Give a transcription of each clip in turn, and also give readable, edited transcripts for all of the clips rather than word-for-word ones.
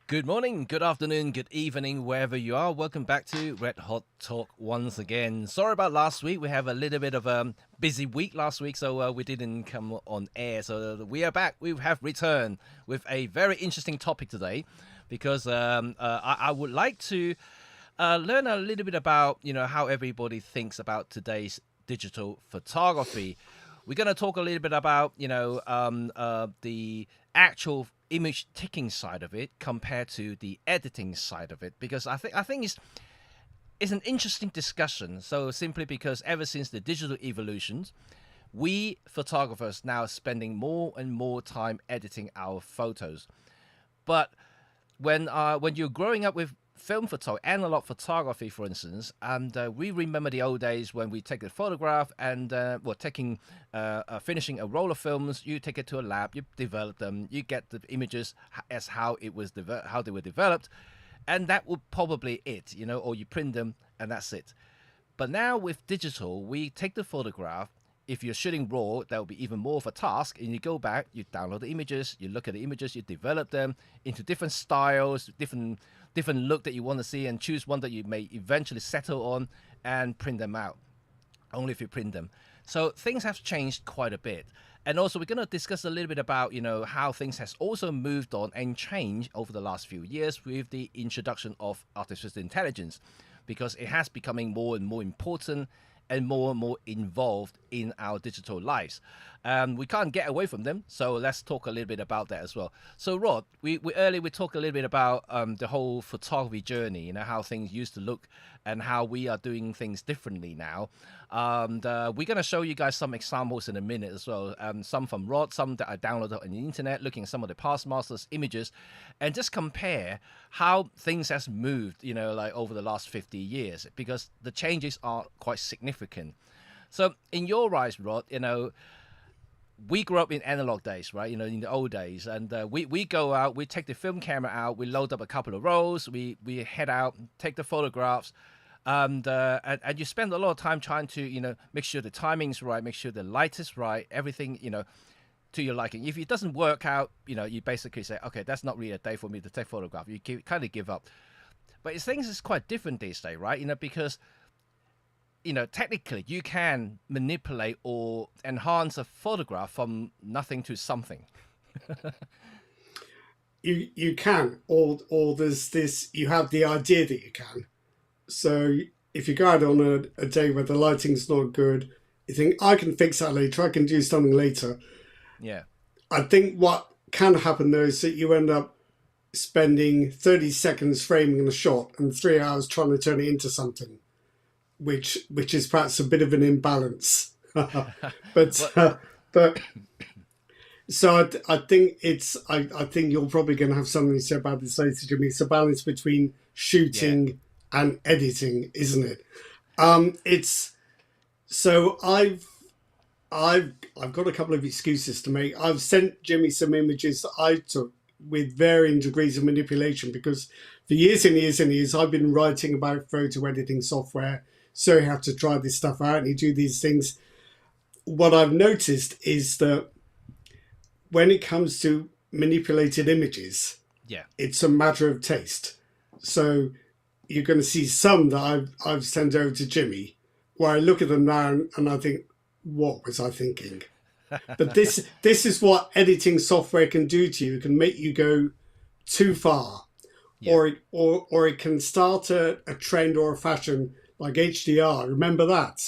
Good morning, good afternoon, good evening, wherever you are. Welcome back to Red Hot Talk once again. Sorry about last week. We have a little bit of a busy week last week, so we didn't come on air. So we are back. We have returned with a very interesting topic today, because I would like to learn a little bit about how everybody thinks about today's digital photography. We're going to talk a little bit about the actual image taking side of it compared to the editing side of it, because I think it's an interesting discussion. So simply because ever since the digital evolutions, we photographers now spending more and more time editing our photos. But when you're growing up with film photo, analog photography, for instance, and we remember the old days when we take a photograph and finishing a roll of films, you take it to a lab, you develop them, you get the images as how how they were developed, and that would probably it, or you print them and that's it. But now with digital, we take the photograph. If you're shooting raw, that will be even more of a task. And you go back, you download the images, you look at the images, you develop them into different styles, different look that you want to see, and choose one that you may eventually settle on and print them out. Only if you print them. So things have changed quite a bit. And also we're going to discuss a little bit about, how things has also moved on and changed over the last few years with the introduction of artificial intelligence, because it has becoming more and more important and more involved in our digital lives. We can't get away from them, so let's talk a little bit about that as well. So Rod, we earlier we talked a little bit about the whole photography journey, how things used to look and how we are doing things differently now. And we're going to show you guys some examples in a minute as well. Some from Rod, some that I downloaded on the internet, looking at some of the past masters images, and just compare how things has moved, like over the last 50 years, because the changes are quite significant. So in your eyes, Rod, we grew up in analog days, right? In the old days, and we go out, we take the film camera out, we load up a couple of rolls, we head out, take the photographs, and you spend a lot of time trying to make sure the timing's right, make sure the light is right, everything to your liking. If it doesn't work out, you basically say, okay, that's not really a day for me to take photograph. You kind of give up. But things is quite different these days, right? Because technically you can manipulate or enhance a photograph from nothing to something. You can, or there's this. You have the idea that you can. So if you go out on a day where the lighting's not good, you think I can fix that later. I can do something later. Yeah. I think what can happen though is that you end up spending 30 seconds framing a shot and 3 hours trying to turn it into something, which is perhaps a bit of an imbalance. but so I think I think you're probably going to have something to say about this later, Jimmy. It's a balance between shooting and editing, isn't it? It's so I've got a couple of excuses to make. I've sent Jimmy some images that I took with varying degrees of manipulation, because for years and years and years I've been writing about photo editing software. So you have to try this stuff out and you do these things. What I've noticed is that when it comes to manipulated images, it's a matter of taste. So you're going to see some that I've sent over to Jimmy where I look at them now and I think, what was I thinking? But this is what editing software can do to you. It can make you go too far, or it can start a trend or a fashion like HDR. Remember that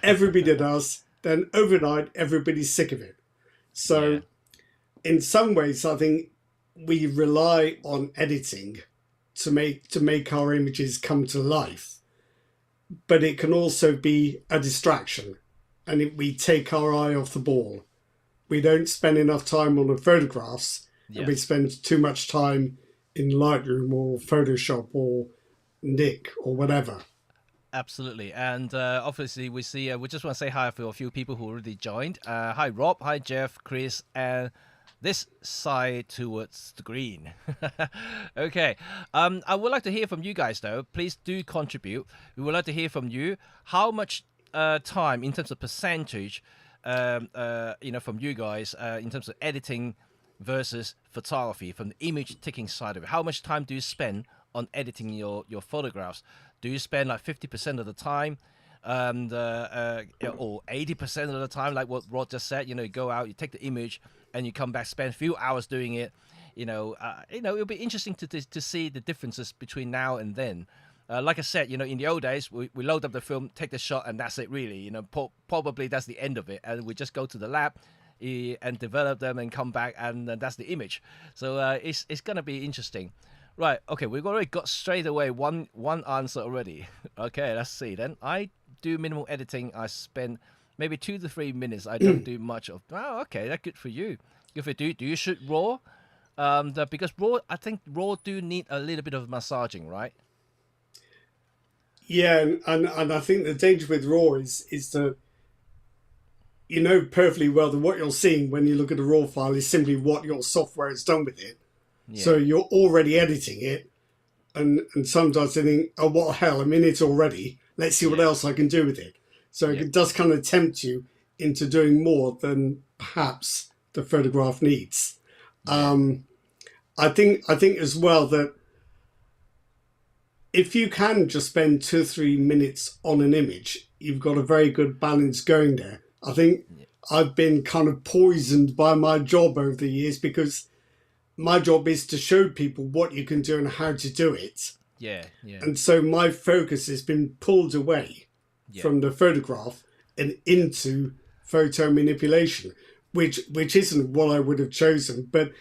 everybody does. Then overnight, everybody's sick of it. So, in some ways, I think we rely on editing to make our images come to life, but it can also be a distraction. And we take our eye off the ball. We don't spend enough time on the photographs, and we spend too much time in Lightroom or Photoshop or Nick or whatever. Absolutely. And obviously we see, we just want to say hi for a few people who already joined. Hi, Rob. Hi, Jeff, Chris, and this side towards the green. Okay. I would like to hear from you guys, though. Please do contribute. We would like to hear from you. How much time in terms of percentage, from you guys in terms of editing versus photography from the image taking side of it? How much time do you spend on editing your photographs? Do you spend like 50% of the time, or 80% of the time, like what Rod just said? You go out, you take the image, and you come back, spend a few hours doing it. It'll be interesting to see the differences between now and then. Like I said, in the old days, we load up the film, take the shot, and that's it, really. Probably that's the end of it. And we just go to the lab and develop them and come back, and that's the image. So it's going to be interesting. Right, okay, we've already got straight away one answer already. Okay, let's see. Then I do minimal editing. I spend maybe 2 to 3 minutes. I don't do much of. Oh, okay, that's good for you. Good for you. Do you shoot raw? Because raw, I think raw do need a little bit of massaging, right? Yeah, and I think the danger with raw is that you know perfectly well that what you're seeing when you look at a raw file is simply what your software has done with it. Yeah. So you're already editing it, and sometimes you think, oh, what the hell, I'm in it already. Let's see what else I can do with it. So it does kind of tempt you into doing more than perhaps the photograph needs. Yeah. I think as well that if you can just spend 2 or 3 minutes on an image, you've got a very good balance going there. I think I've been kind of poisoned by my job over the years because my job is to show people what you can do and how to do it. Yeah, yeah. And so my focus has been pulled away from the photograph and into photo manipulation, which isn't what I would have chosen. But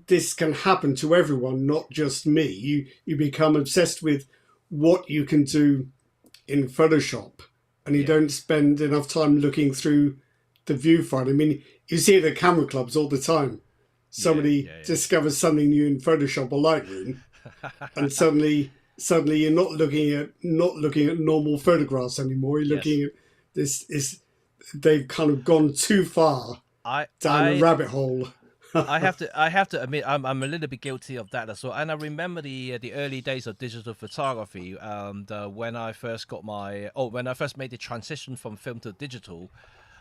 this can happen to everyone, not just me. You become obsessed with what you can do in Photoshop, and you don't spend enough time looking through the viewfinder. I mean, you see it at camera clubs all the time. Somebody discovers something new in Photoshop or Lightroom, and suddenly you're not looking at normal photographs anymore. You're looking at this. They've kind of gone too far down a rabbit hole. I have to admit I'm a little bit guilty of that as well. And I remember the early days of digital photography. When I first made the transition from film to digital,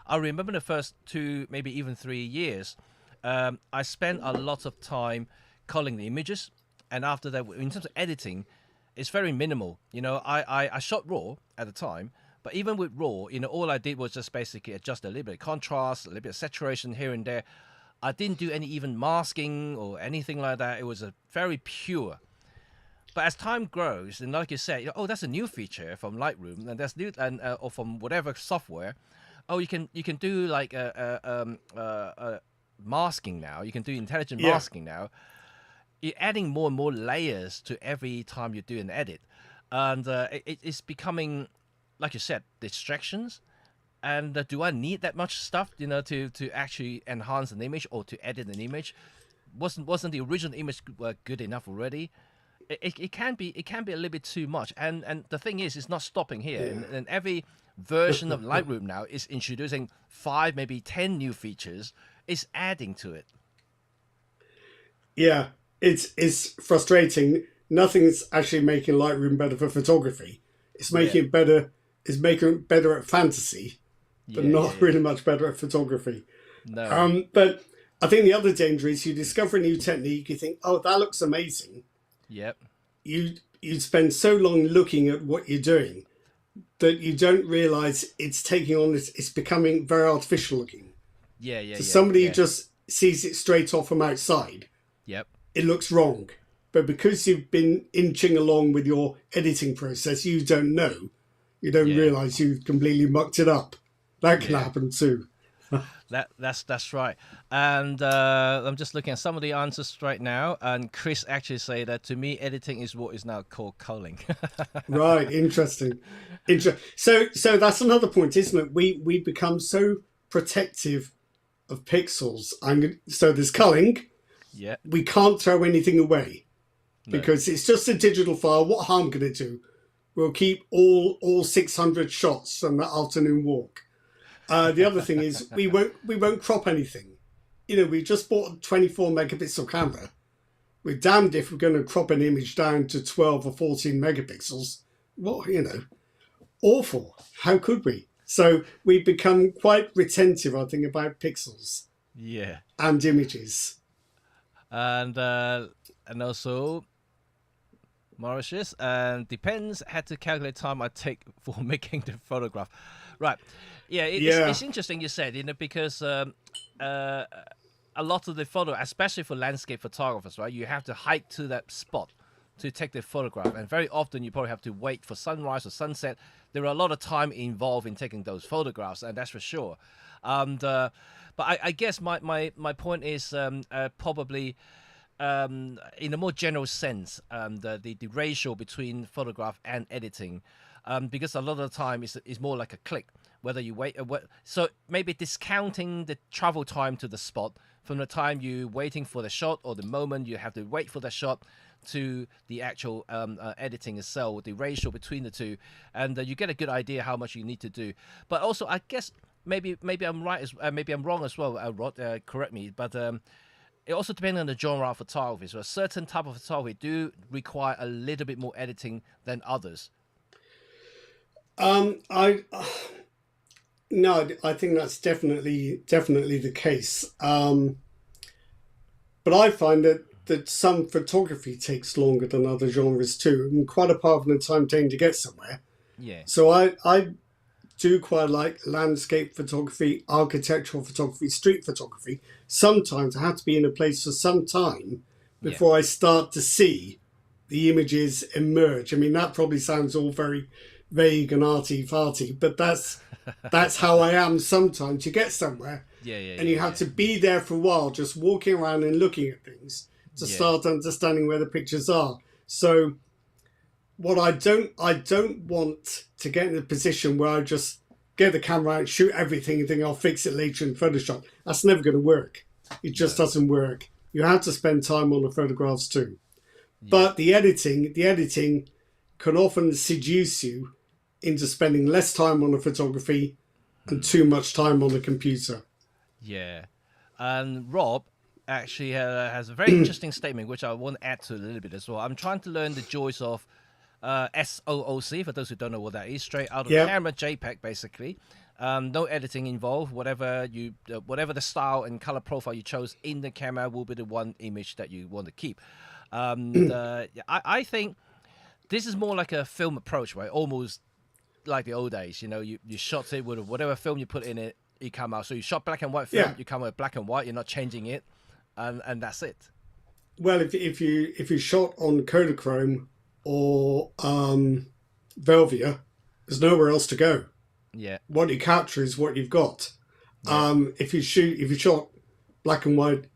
I remember the first 2, maybe even 3 years. I spent a lot of time culling the images, and after that, in terms of editing, it's very minimal. I shot raw at the time, but even with raw, all I did was just basically adjust a little bit of contrast, a little bit of saturation here and there. I didn't do any even masking or anything like that. It was a very pure. But as time grows, and like you said, that's a new feature from Lightroom, and that's new, and or from whatever software. Oh, you can do like masking now. You can do intelligent masking now. You're adding more and more layers to every time you do an edit, and it's becoming, like you said, distractions. And do I need that much stuff, to actually enhance an image or to edit an image? Wasn't the original image good enough already? It can be a little bit too much. And the thing is, it's not stopping here. And every version of Lightroom now is introducing 5, maybe 10 new features. It's adding to it. Yeah, it's frustrating. Nothing's actually making Lightroom better for photography. It's making it better. It's making it better at fantasy, but not really much better at photography. No. But I think the other danger is you discover a new technique, you think, oh, that looks amazing. Yep. You spend so long looking at what you're doing that you don't realize it's taking on this, it's becoming very artificial looking. So somebody just sees it straight off from outside. Yep. It looks wrong. But because you've been inching along with your editing process, you don't know. You don't realize you've completely mucked it up. That can happen too. That's right. And I'm just looking at some of the answers right now. And Chris actually say that to me, editing is what is now called culling. Right. Interesting. So that's another point, isn't it? We become so protective of pixels. So there's culling. Yeah. We can't throw anything away because it's just a digital file. What harm can it do? We'll keep all 600 shots from that afternoon walk. The other thing is we won't crop anything. We just bought a 24 megapixel camera. We're damned if we're going to crop an image down to 12 or 14 megapixels. What, awful. How could we? So we become quite retentive, I think, about pixels. Yeah. and images. And also Mauritius, and depends had to calculate time I take for making the photograph. Right. Yeah, Yeah. it's interesting you said, because uh, a lot of the photo, especially for landscape photographers, right, you have to hike to that spot to take the photograph, and very often you probably have to wait for sunrise or sunset. There are a lot of time involved in taking those photographs, and that's for sure. And but I guess my point is probably in a more general sense, the ratio between photograph and editing, because a lot of the time is more like a click. Whether you wait, so maybe discounting the travel time to the spot from the time you waiting for the shot or the moment you have to wait for the shot to the actual editing itself, the ratio between the two, and you get a good idea how much you need to do. But also, I guess maybe I'm right, maybe I'm wrong as well, Rod. Correct me, but. It also depends on the genre of photography. So a certain type of photography do require a little bit more editing than others. I no, I think that's definitely the case. But I find that some photography takes longer than other genres too, and quite apart from the time taken to get somewhere. Yeah, So I do quite like landscape photography, architectural photography, street photography. Sometimes I have to be in a place for some time yeah, before I start to see the images emerge. I mean, that probably sounds all very vague and arty farty, but that's how I am sometimes. You get somewhere yeah, yeah, and yeah, you have yeah, to be there for a while, just walking around and looking at things to yeah, start understanding where the pictures are. So what I don't want to get in a position where I just get the camera out, shoot everything, and think I'll fix it later in Photoshop. That's never going to work. It just no, doesn't work. You have to spend time on the photographs too. yeah, But the editing can often seduce you into spending less time on the photography and too much time on the computer. yeah. And Rob actually has a very interesting statement, which I want to add to a little bit as well. I'm trying to learn the joys of SOOC, for those who don't know what that is, straight out of Yeah. camera JPEG, basically. No editing involved. Whatever the style and color profile you chose in the camera will be the one image that you want to keep. Yeah, I think this is more like a film approach, right? Almost like the old days. You shot it with whatever film you put in it, you come out. So you shot black and white film, Yeah. you come out with black and white. You're not changing it, and that's it. Well, if you shot on Kodachrome or Velvia, there's nowhere else to go. Yeah, What you capture is what you've got. yeah, If you shot black and white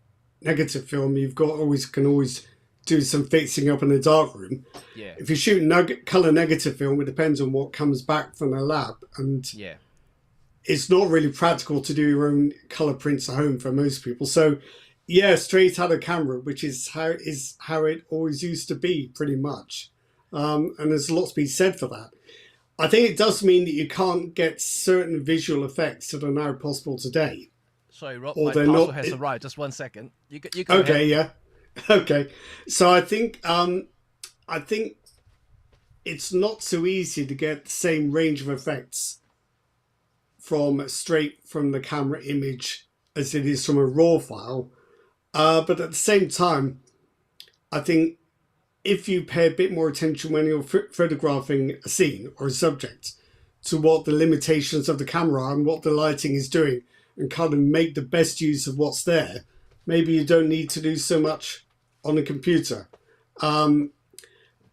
negative film, you've got always can always do some fixing up in the darkroom. yeah, If you shoot color negative film, it depends on what comes back from the lab, and yeah, it's not really practical to do your own color prints at home for most people. So, yeah, straight out of camera, which is how it always used to be, pretty much. And there's a lot to be said for that. I think it does mean that you can't get certain visual effects that are now possible today, Sorry, Rob, or my they're parcel not. has arrived. Just 1 second. You go ahead. Okay, yeah, okay. So I think it's not so easy to get the same range of effects from straight from the camera image as it is from a raw file. But at the same time, I think if you pay a bit more attention when you're photographing a scene or a subject to what the limitations of the camera are and what the lighting is doing, and kind of make the best use of what's there, maybe you don't need to do so much on a computer.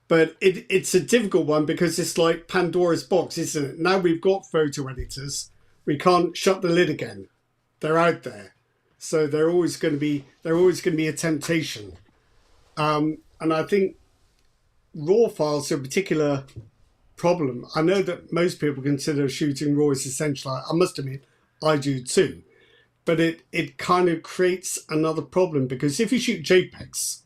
But it's a difficult one because it's like Pandora's box, isn't it? Now we've got photo editors, we can't shut the lid again. They're out there, so they're always going to be a temptation. And I think raw files are a particular problem. I know that most people consider shooting raw as essential. I must admit, I do too. But it kind of creates another problem because if you shoot JPEGs,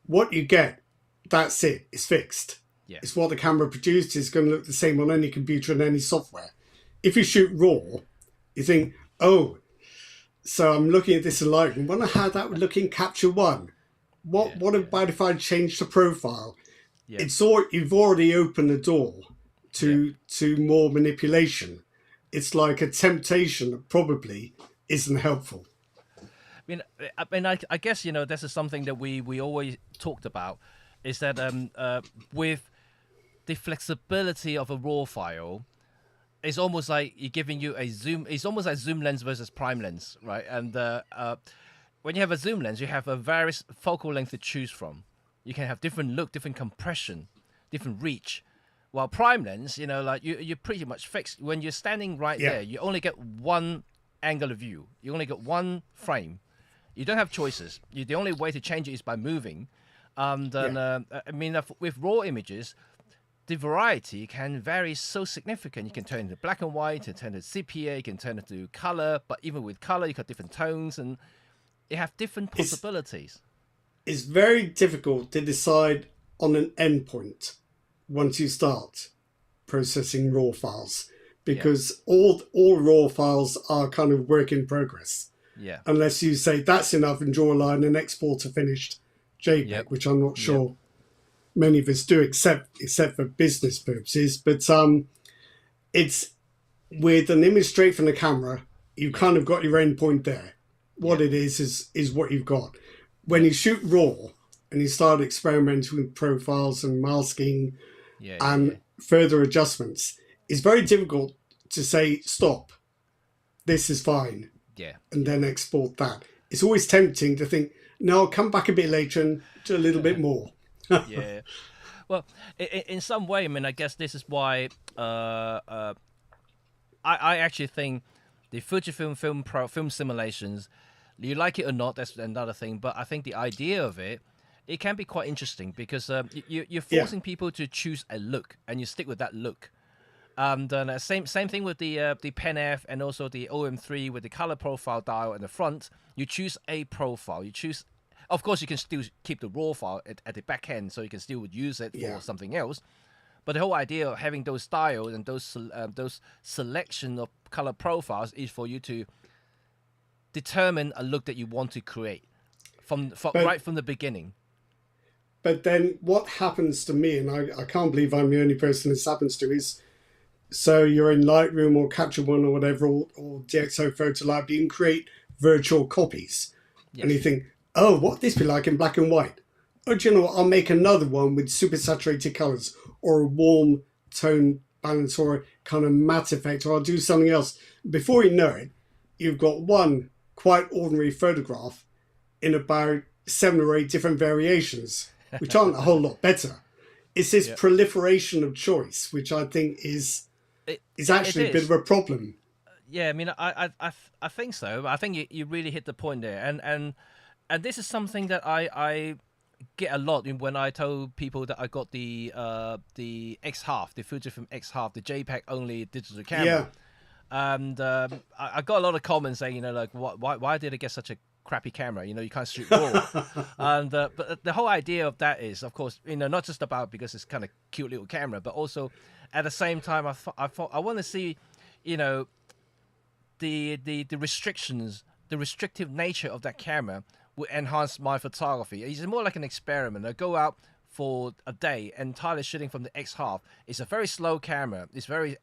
what you get, that's it. It's fixed. Yeah, It's what the camera produced. It's going to look the same on any computer and any software. If you shoot raw, you think, oh, so I'm looking at this in Lightroom. Wonder how that would look in Capture One. What yeah, about if I change the profile? yeah, You've already opened the door yeah, to more manipulation. It's like a temptation that probably isn't helpful. I guess this is something that we always talked about, is that with the flexibility of a raw file, it's almost like you're giving you a zoom. It's almost like zoom lens versus prime lens, right? And when you have a zoom lens, you have a various focal length to choose from. You can have different look, different compression, different reach. While prime lens, like you're pretty much fixed. When you're standing right Yeah. there, you only get one angle of view. You only get one frame. You don't have choices. The only way to change it is by moving. And with raw images, the variety can vary so significant. You can turn it into black and white, you can turn it to sepia, you can turn it to color. But even with color, you got different tones, and you have different possibilities. It's very difficult to decide on an endpoint once you start processing raw files, because all raw files are kind of work in progress. Yeah. Unless you say that's enough and draw a line and export a finished JPEG, which I'm not sure many of us do, except for business purposes. But it's with an image straight from the camera, you've kind of got your endpoint there. What it is what you've got. When you shoot raw and you start experimenting with profiles and masking and further adjustments, it's very difficult to say, stop, this is fine, and then export that. It's always tempting to think, no, I'll come back a bit later and do a little bit more. Yeah. Well, in some way, I guess this is why I actually think the Fujifilm film simulations, you like it or not, that's another thing. But I think the idea of it can be quite interesting, because you're forcing people to choose a look, and you stick with that look. And same thing with the Pen F and also the OM3 with the color profile dial in the front. You choose a profile. You choose, of course, you can still keep the raw file at the back end, so you can still use it for something else. But the whole idea of having those styles and those selection of color profiles is for you to determine a look that you want to create right from the beginning. But then what happens to me, and I can't believe I'm the only person this happens to, is, so you're in Lightroom or Capture One or whatever, or DxO Photo Lab, you can create virtual copies. Yes. And you think, oh, what would this be like in black and white? Oh, do you know what? I'll make another one with super saturated colors, or a warm tone balance, or a kind of matte effect, or I'll do something else. Before you know it, you've got one quite ordinary photograph in about 7 or 8 different variations, which aren't a whole lot better. It's this proliferation of choice, which I think is actually a bit of a problem. Yeah, I think so. I think you really hit the point there, and this is something that I get a lot when I told people that I got the X-Half, the Fujifilm X-Half, the JPEG only digital camera. Yeah. And I got a lot of comments saying, like, why did I get such a crappy camera? You can't shoot raw. And but the whole idea of that is, of course, not just about because it's kind of cute little camera, but also at the same time, I thought I want to see, the restrictions, the restrictive nature of that camera will enhance my photography. It's more like an experiment. I go out for a day entirely shooting from the X-Half. It's a very slow camera.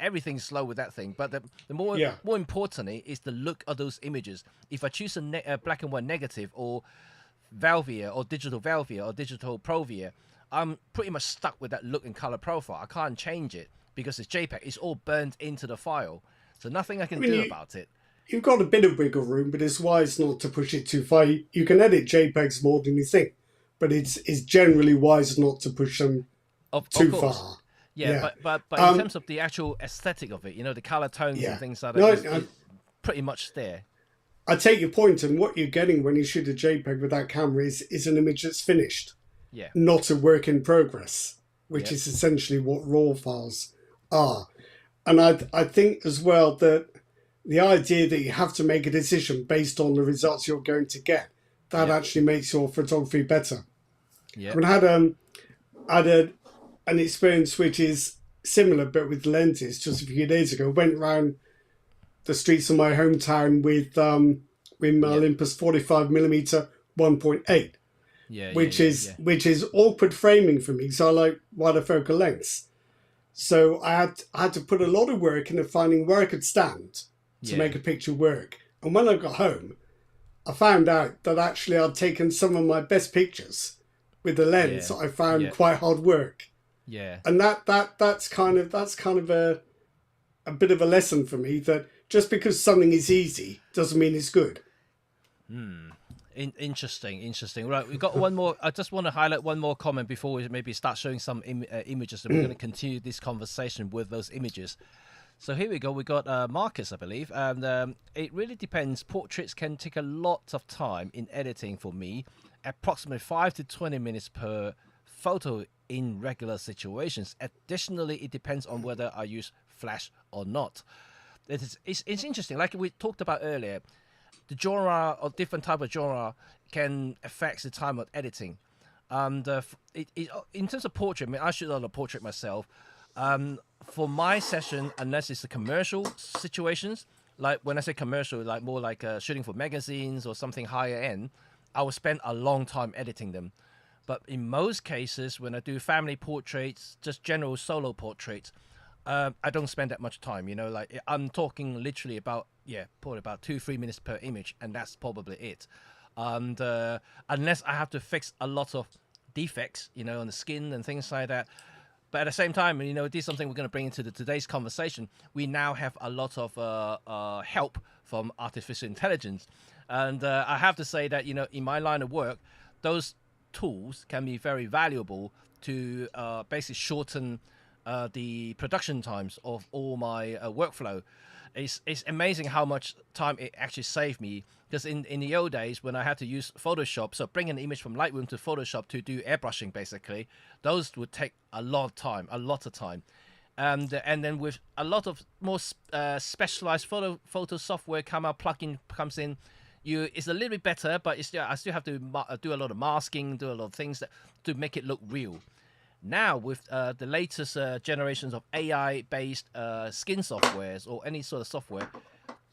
Everything's slow with that thing. But the more importantly is the look of those images. If I choose a black and white negative, or Velvia, or digital Velvia, or digital Provia, I'm pretty much stuck with that look and color profile. I can't change it because it's JPEG. It's all burned into the file. So nothing I can do about it. You've got a bit of wiggle room, but it's wise not to push it too far. You can edit JPEGs more than you think, but it's generally wise not to push them too far. Yeah, but in terms of the actual aesthetic of it, the color tones and things like that, is pretty much there. I take your point, and what you're getting when you shoot a JPEG with that camera is an image that's finished, not a work in progress, which is essentially what RAW files are. And I think as well that the idea that you have to make a decision based on the results you're going to get, that actually makes your photography better. Yeah. I had an experience which is similar, but with lenses. Just a few days ago, went around the streets of my hometown with my Olympus 45mm 1.8, which is awkward framing for me. So I like wider focal lengths. So I had to put a lot of work into finding where I could stand to make a picture work. And when I got home, I found out that actually I'd taken some of my best pictures with the lens Yeah. that I found Yeah. quite hard work. Yeah. And that's kind of a bit of a lesson for me, that just because something is easy doesn't mean it's good. Interesting, interesting. Right, we've got one more. I just want to highlight one more comment before we maybe start showing some images, and we're going to continue this conversation with those images. So here we go. We got Marcus, I believe, and it really depends. Portraits can take a lot of time in editing for me, approximately 5 to 20 minutes per photo in regular situations. Additionally, it depends on whether I use flash or not. It's interesting. Like we talked about earlier, the genre or different type of genre can affect the time of editing. And in terms of portrait, I mean, I shoot a lot of portrait myself. For my session, unless it's the commercial situations, like when I say commercial, like more like shooting for magazines or something higher end, I will spend a long time editing them. But in most cases, when I do family portraits, just general solo portraits, I don't spend that much time. You know, like I'm talking literally about probably about 2 3 minutes per image, and that's probably it. And unless I have to fix a lot of defects, you know, on the skin and things like that. But at the same time, you know, this is something we're going to bring into today's conversation. We now have a lot of help from artificial intelligence, and I have to say that, you know, in my line of work, those tools can be very valuable to basically shorten the production times of all my workflow. It's amazing how much time it actually saved me, because in the old days when I had to use Photoshop, so bring an image from Lightroom to Photoshop to do airbrushing basically, those would take a lot of time. And then with a lot of more specialized photo software plugin comes in, it's a little bit better, but I still have to do a lot of masking, do a lot of things to make it look real. Now, with the latest generations of AI-based skin softwares or any sort of software,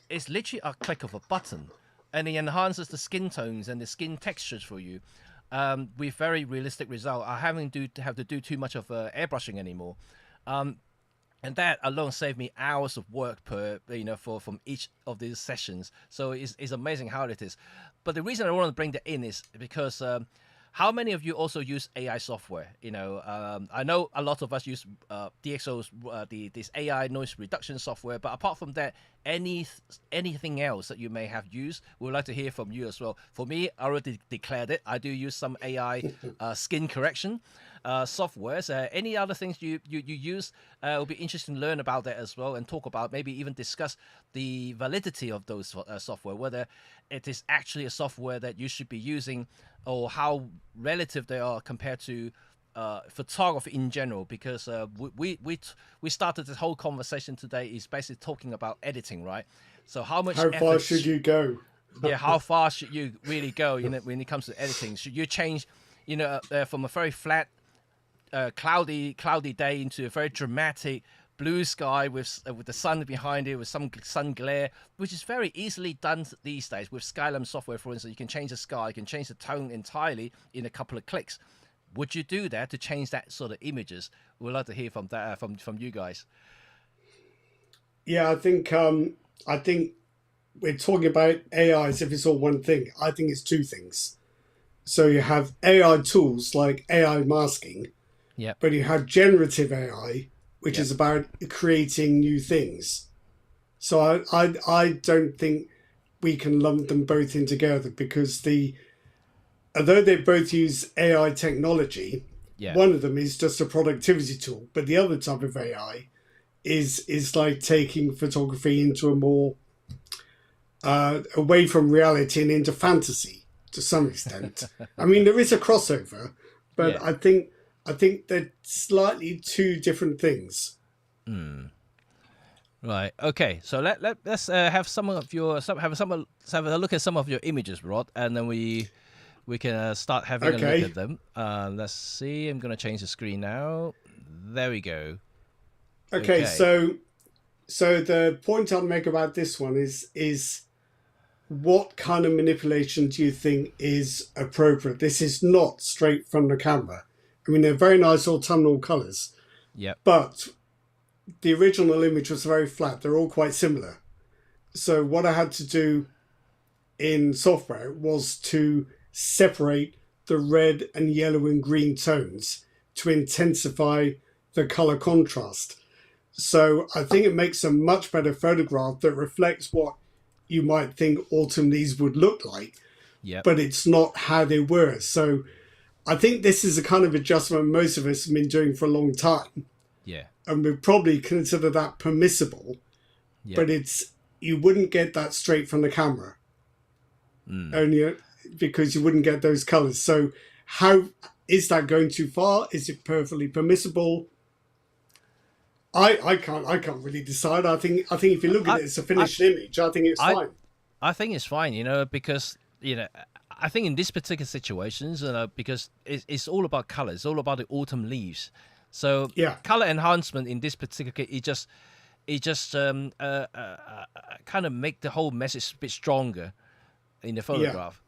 it's literally a click of a button, and it enhances the skin tones and the skin textures for you with very realistic result. I haven't have to do too much of airbrushing anymore, and that alone saved me hours of work from each of these sessions. So it's amazing how it is. But the reason I want to bring that in is because. How many of you also use AI software? You know, I know a lot of us use DxO's this AI noise reduction software, but apart from that, anything else that you may have used, we would like to hear from you as well. For me, I already declared it. I do use some AI skin correction softwares. Any other things you use? It will be interesting to learn about that as well, and talk about, maybe even discuss the validity of those software, whether it is actually a software that you should be using, or how relative they are compared to photography in general. Because we started this whole conversation today is basically talking about editing, right? So how much How far should you go? Yeah, how far should you really go, you know, when it comes to editing? Should you change, you know, from a very flat cloudy day into a very dramatic blue sky with the sun behind it, with some sun glare, which is very easily done these days with Skylum software, for instance. You can change the sky, you can change the tone entirely in a couple of clicks. Would you do that to change that sort of images? We'd love to hear from that from you guys. Yeah, I think we're talking about AI as if it's all one thing. I think it's two things. So you have AI tools like AI masking, Yep. but you have generative AI, which Yep. is about creating new things. So I don't think we can lump them both in together, because although they both use AI technology, Yeah. one of them is just a productivity tool, but the other type of AI is like taking photography into a more away from reality and into fantasy to some extent. I mean, there is a crossover, but Yeah. I think they're slightly two different things. Right. Okay. So let's have some of your have a look at some of your images, Rod, and then we can start having a look Okay. at them. Let's see. I'm gonna change the screen now. There we go. Okay, Okay. so the point I'll make about this one is what kind of manipulation do you think is appropriate? This is not straight from the camera. I mean, they're very nice autumnal colours, Yep. but the original image was very flat. They're all quite similar. So what I had to do in software was to separate the red and yellow and green tones to intensify the color contrast. So I think it makes a much better photograph that reflects what you might think autumn leaves would look like, Yeah. but it's not how they were. So I think this is a kind of adjustment most of us have been doing for a long time, Yeah. and we probably consider that permissible. Yeah. But you wouldn't get that straight from the camera, only because you wouldn't get those colors. So how is that going too far? Is it perfectly permissible? I can't really decide. I think if you look at it as a finished image, I think it's fine. I think it's fine, because I think in this particular situations, because it's all about color, it's all about the autumn leaves. So Yeah. color enhancement in this particular case, it just kind of make the whole message a bit stronger in the photograph.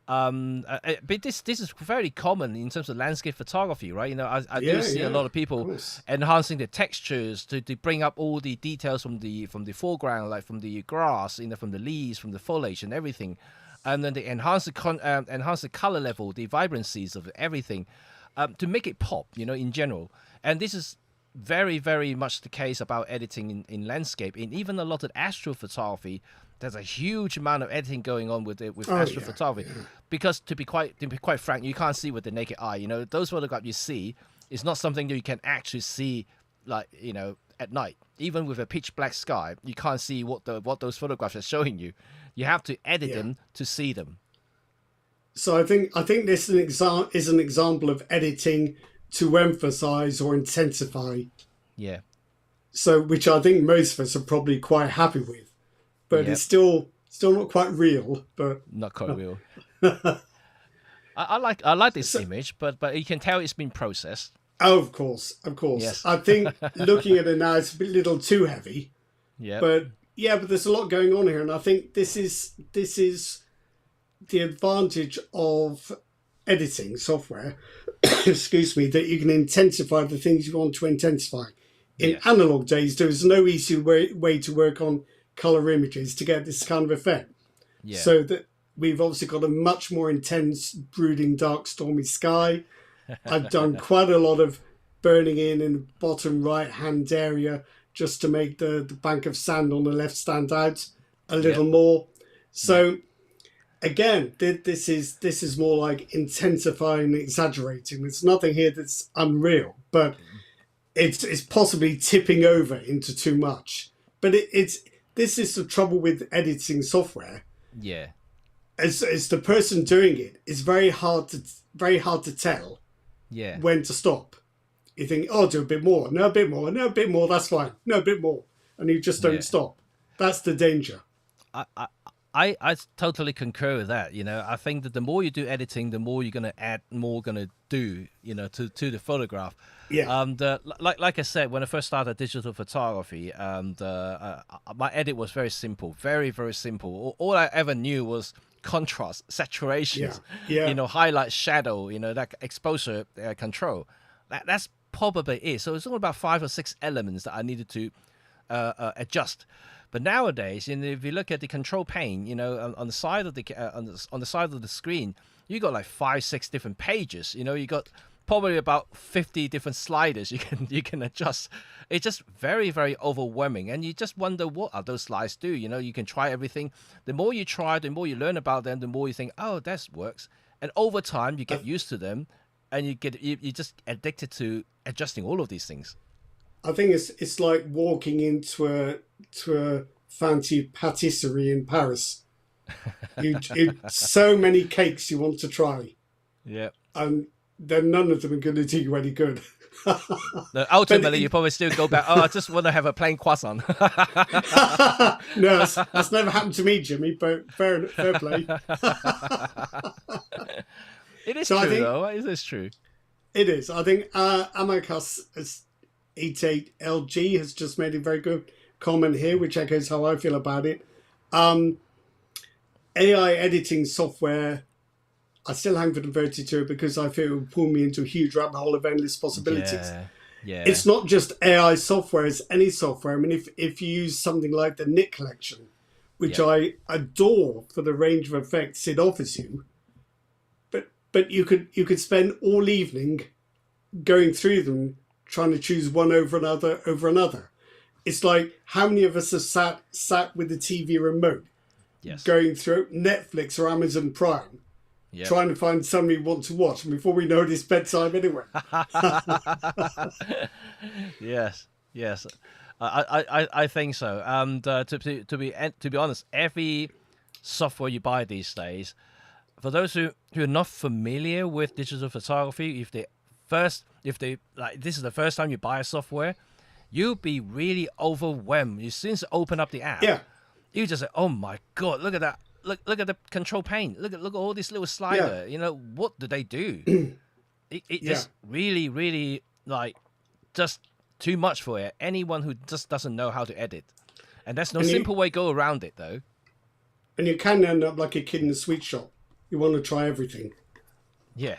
But this is very common in terms of landscape photography, right? I do see a lot of people enhancing the textures to bring up all the details from the foreground, like from the grass, from the leaves, from the foliage and everything, and then they enhance the color level, the vibrancies of everything, to make it pop, in general. And this is very, very much the case about editing in landscape, and even a lot of astrophotography. There's a huge amount of editing going on with astrophotography, because to be quite frank, you can't see with the naked eye. Those photographs you see is not something that you can actually see, like at night. Even with a pitch black sky, you can't see what those photographs are showing you. You have to edit them to see them. So I think this is an example of editing to emphasize or intensify. Yeah. So which I think most of us are probably quite happy with. But it's still not quite real. But not quite real. I like this image, but you can tell it's been processed. Oh, of course. Yes. I think looking at it now, it's a little too heavy. Yeah. But there's a lot going on here, and I think this is the advantage of editing software. Excuse me, that you can intensify the things you want to intensify. In analog days, there was no easy way to work on color images to get this kind of effect. Yeah. So that we've obviously got a much more intense, brooding, dark, stormy sky. I've done quite a lot of burning in the bottom right-hand area just to make the bank of sand on the left stand out a little more. So again, this is more like intensifying and exaggerating. There's nothing here that's unreal, but it's possibly tipping over into too much. But this is the trouble with editing software. Yeah. As the person doing it, it's very hard to tell when to stop. You think, do a bit more, no, a bit more, no, a bit more, that's fine, no, a bit more. And you just don't stop. That's the danger. I totally concur with that. I think that the more you do editing, the more you're going to add, more going to do, to the photograph. Yeah. Like I said, when I first started digital photography, my edit was very simple, very, very simple. All I ever knew was contrast, saturation, highlight, shadow, that exposure control. That's probably it. So it's all about 5 or 6 elements that I needed to adjust. But nowadays, if you look at the control pane, on the side of on the side of the screen, you got like 5, 6 different pages. You got probably about 50 different sliders you can adjust. It's just very, very overwhelming, and you just wonder what are those sliders do. You can try everything. The more you try, the more you learn about them, the more you think, oh, that works. And over time, you get used to them, and you just addicted to adjusting all of these things. I think it's like walking into a fancy patisserie in Paris. You so many cakes you want to try. Yeah. And then none of them are going to do you any good. No, ultimately, you probably still go back. Oh, I just want to have a plain croissant. No, that's never happened to me, Jimmy. But fair play. It is true, though. It is true. It is. I think Amicus 88LG has just made a very good comment here, which echoes how I feel about it. AI editing software, I still haven't converted to it because I feel it will pull me into a huge rabbit hole of endless possibilities. Yeah. It's not just AI software, it's any software. I mean, if you use something like the Nick collection, which Yeah. I adore for the range of effects it offers you. But you could spend all evening going through them, trying to choose one over another. It's like how many of us have sat with the TV remote Yes. going through Netflix or Amazon Prime, Yep. trying to find something we want to watch, and before we know it, it's bedtime anyway. Yes. Yes. I think so. And to be honest, every software you buy these days, for those who are not familiar with digital photography, if they like this is the first time you buy a software, you'll be really overwhelmed. As soon as you open up the app, Yeah, you just say, "Oh my god, look at that! Look at the control pane. Look at all this little yeah, slider. You know what do they do? It yeah. just really like just too much for it. Anyone who just doesn't know how to edit, and there's no And you simple way go around it though. and you can end up like a kid in a sweet shop. You want to try everything, Yeah."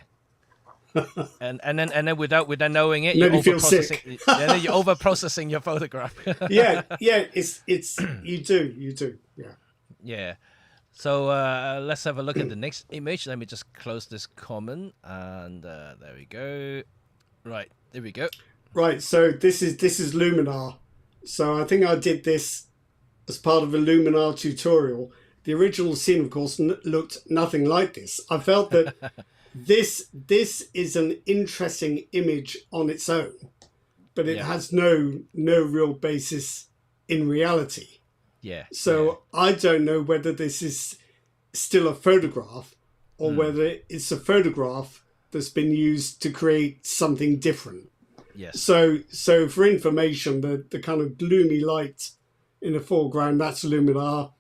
And then without knowing it, and you're then you over feel processing. sick. And then you're over processing your photograph. Yeah, yeah. It's you do. Yeah. Yeah. So let's have a look at the next image. Let me just close this comment, and there we go. Right, there we go. Right. So this is Luminar. So I think I did this as part of a Luminar tutorial. The original scene, of course, looked nothing like this. I felt that this is an interesting image on its own, but it Yeah. has no real basis in reality. Yeah. So I don't know whether this is still a photograph or whether it's a photograph that's been used to create something different. Yes. So for information, the kind of gloomy light in the foreground, that's Luminar.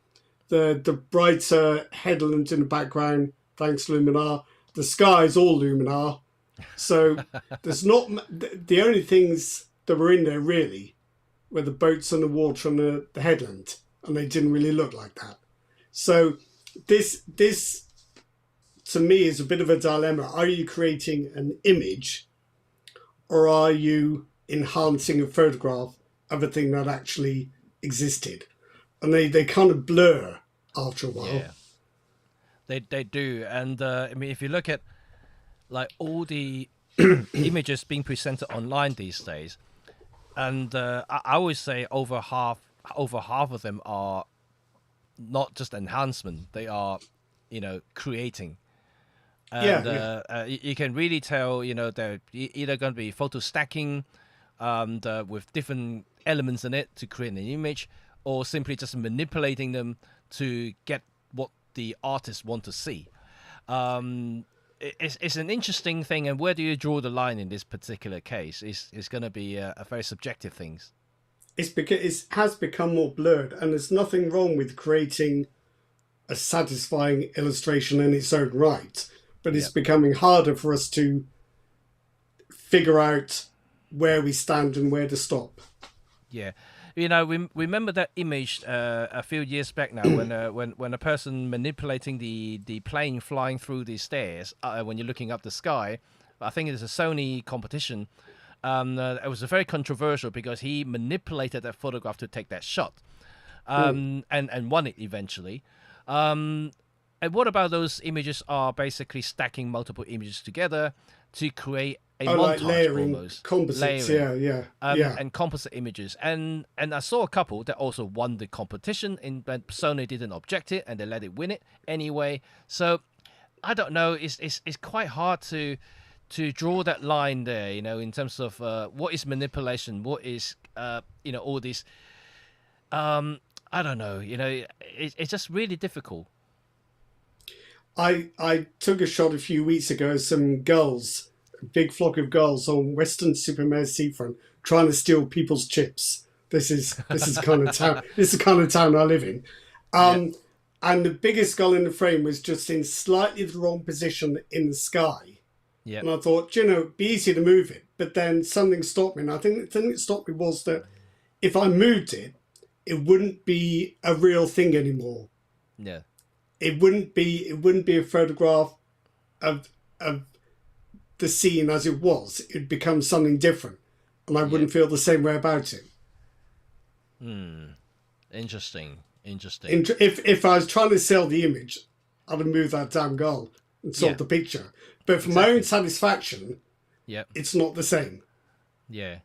The brighter headland in the background, thanks Luminar. The sky is all Luminar. So there's not the only things that were in there really were the boats on the water and the headland, and they didn't really look like that. So this to me is a bit of a dilemma. Are you creating an image, or are you enhancing a photograph of a thing that actually existed? And they kind of blur after a while. Yeah. They do, and I mean, if you look at like all the images being presented online these days, and I always say over half of them are not just enhancement; they are, creating. And you can really tell, they're either going to be photo stacking, with different elements in it to create an image, or simply just manipulating them to get what the artists want to see. It's an interesting thing, and where do you draw the line in this particular case? Is going to be a very subjective thing. It's because it has become more blurred, and there's nothing wrong with creating a satisfying illustration in its own right, but it's becoming harder for us to figure out where we stand and where to stop. Yeah, we remember that image a few years back now when a person manipulating the plane flying through the stairs when you're looking up the sky. I think it's a Sony competition. It was very controversial because he manipulated that photograph to take that shot, and won it eventually. And what about those images are basically stacking multiple images together to create a montage like layering almost. composites, yeah. And composite images. And I saw a couple that also won the competition, but Sony didn't object it and they let it win it anyway. So I don't know. It's quite hard to draw that line there, in terms of what is manipulation, what is all this. I don't know. It's just really difficult. I took a shot a few weeks ago of some gulls, a big flock of gulls on Weston-super-Mare seafront, trying to steal people's chips. This is kind of town. This is the kind of town I live in. And the biggest gull in the frame was just in slightly the wrong position in the sky. Yeah. And I thought, it'd be easy to move it, but then something stopped me. And I think the thing that stopped me was that if I moved it, it wouldn't be a real thing anymore. Yeah. It wouldn't be a photograph of the scene as it was. It'd become something different, and I wouldn't feel the same way about it. Interesting. Interesting. If I was trying to sell the image, I'd have moved that damn goal and sold Yeah. the picture. But for my own satisfaction, Yeah. it's not the same. Yeah.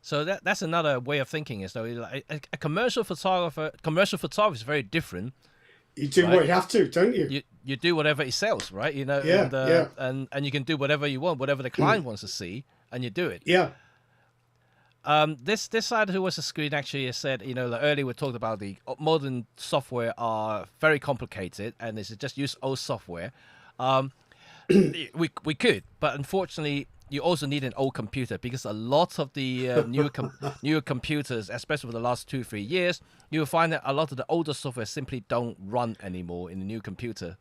So that's another way of thinking. Is though like a commercial photographer is very different. You do Right? what you have to, don't you? You do whatever it sells, right? You know, Yeah, yeah. and you can do whatever you want, whatever the client wants to see, and you do it. Yeah. This side who was a screen actually said, you know, like earlier we talked about the modern software are very complicated, and it's just use old software. We could, but unfortunately, you also need an old computer because a lot of the newer computers, especially for the last 2-3 years, you will find that a lot of the older software simply don't run anymore in the new computer.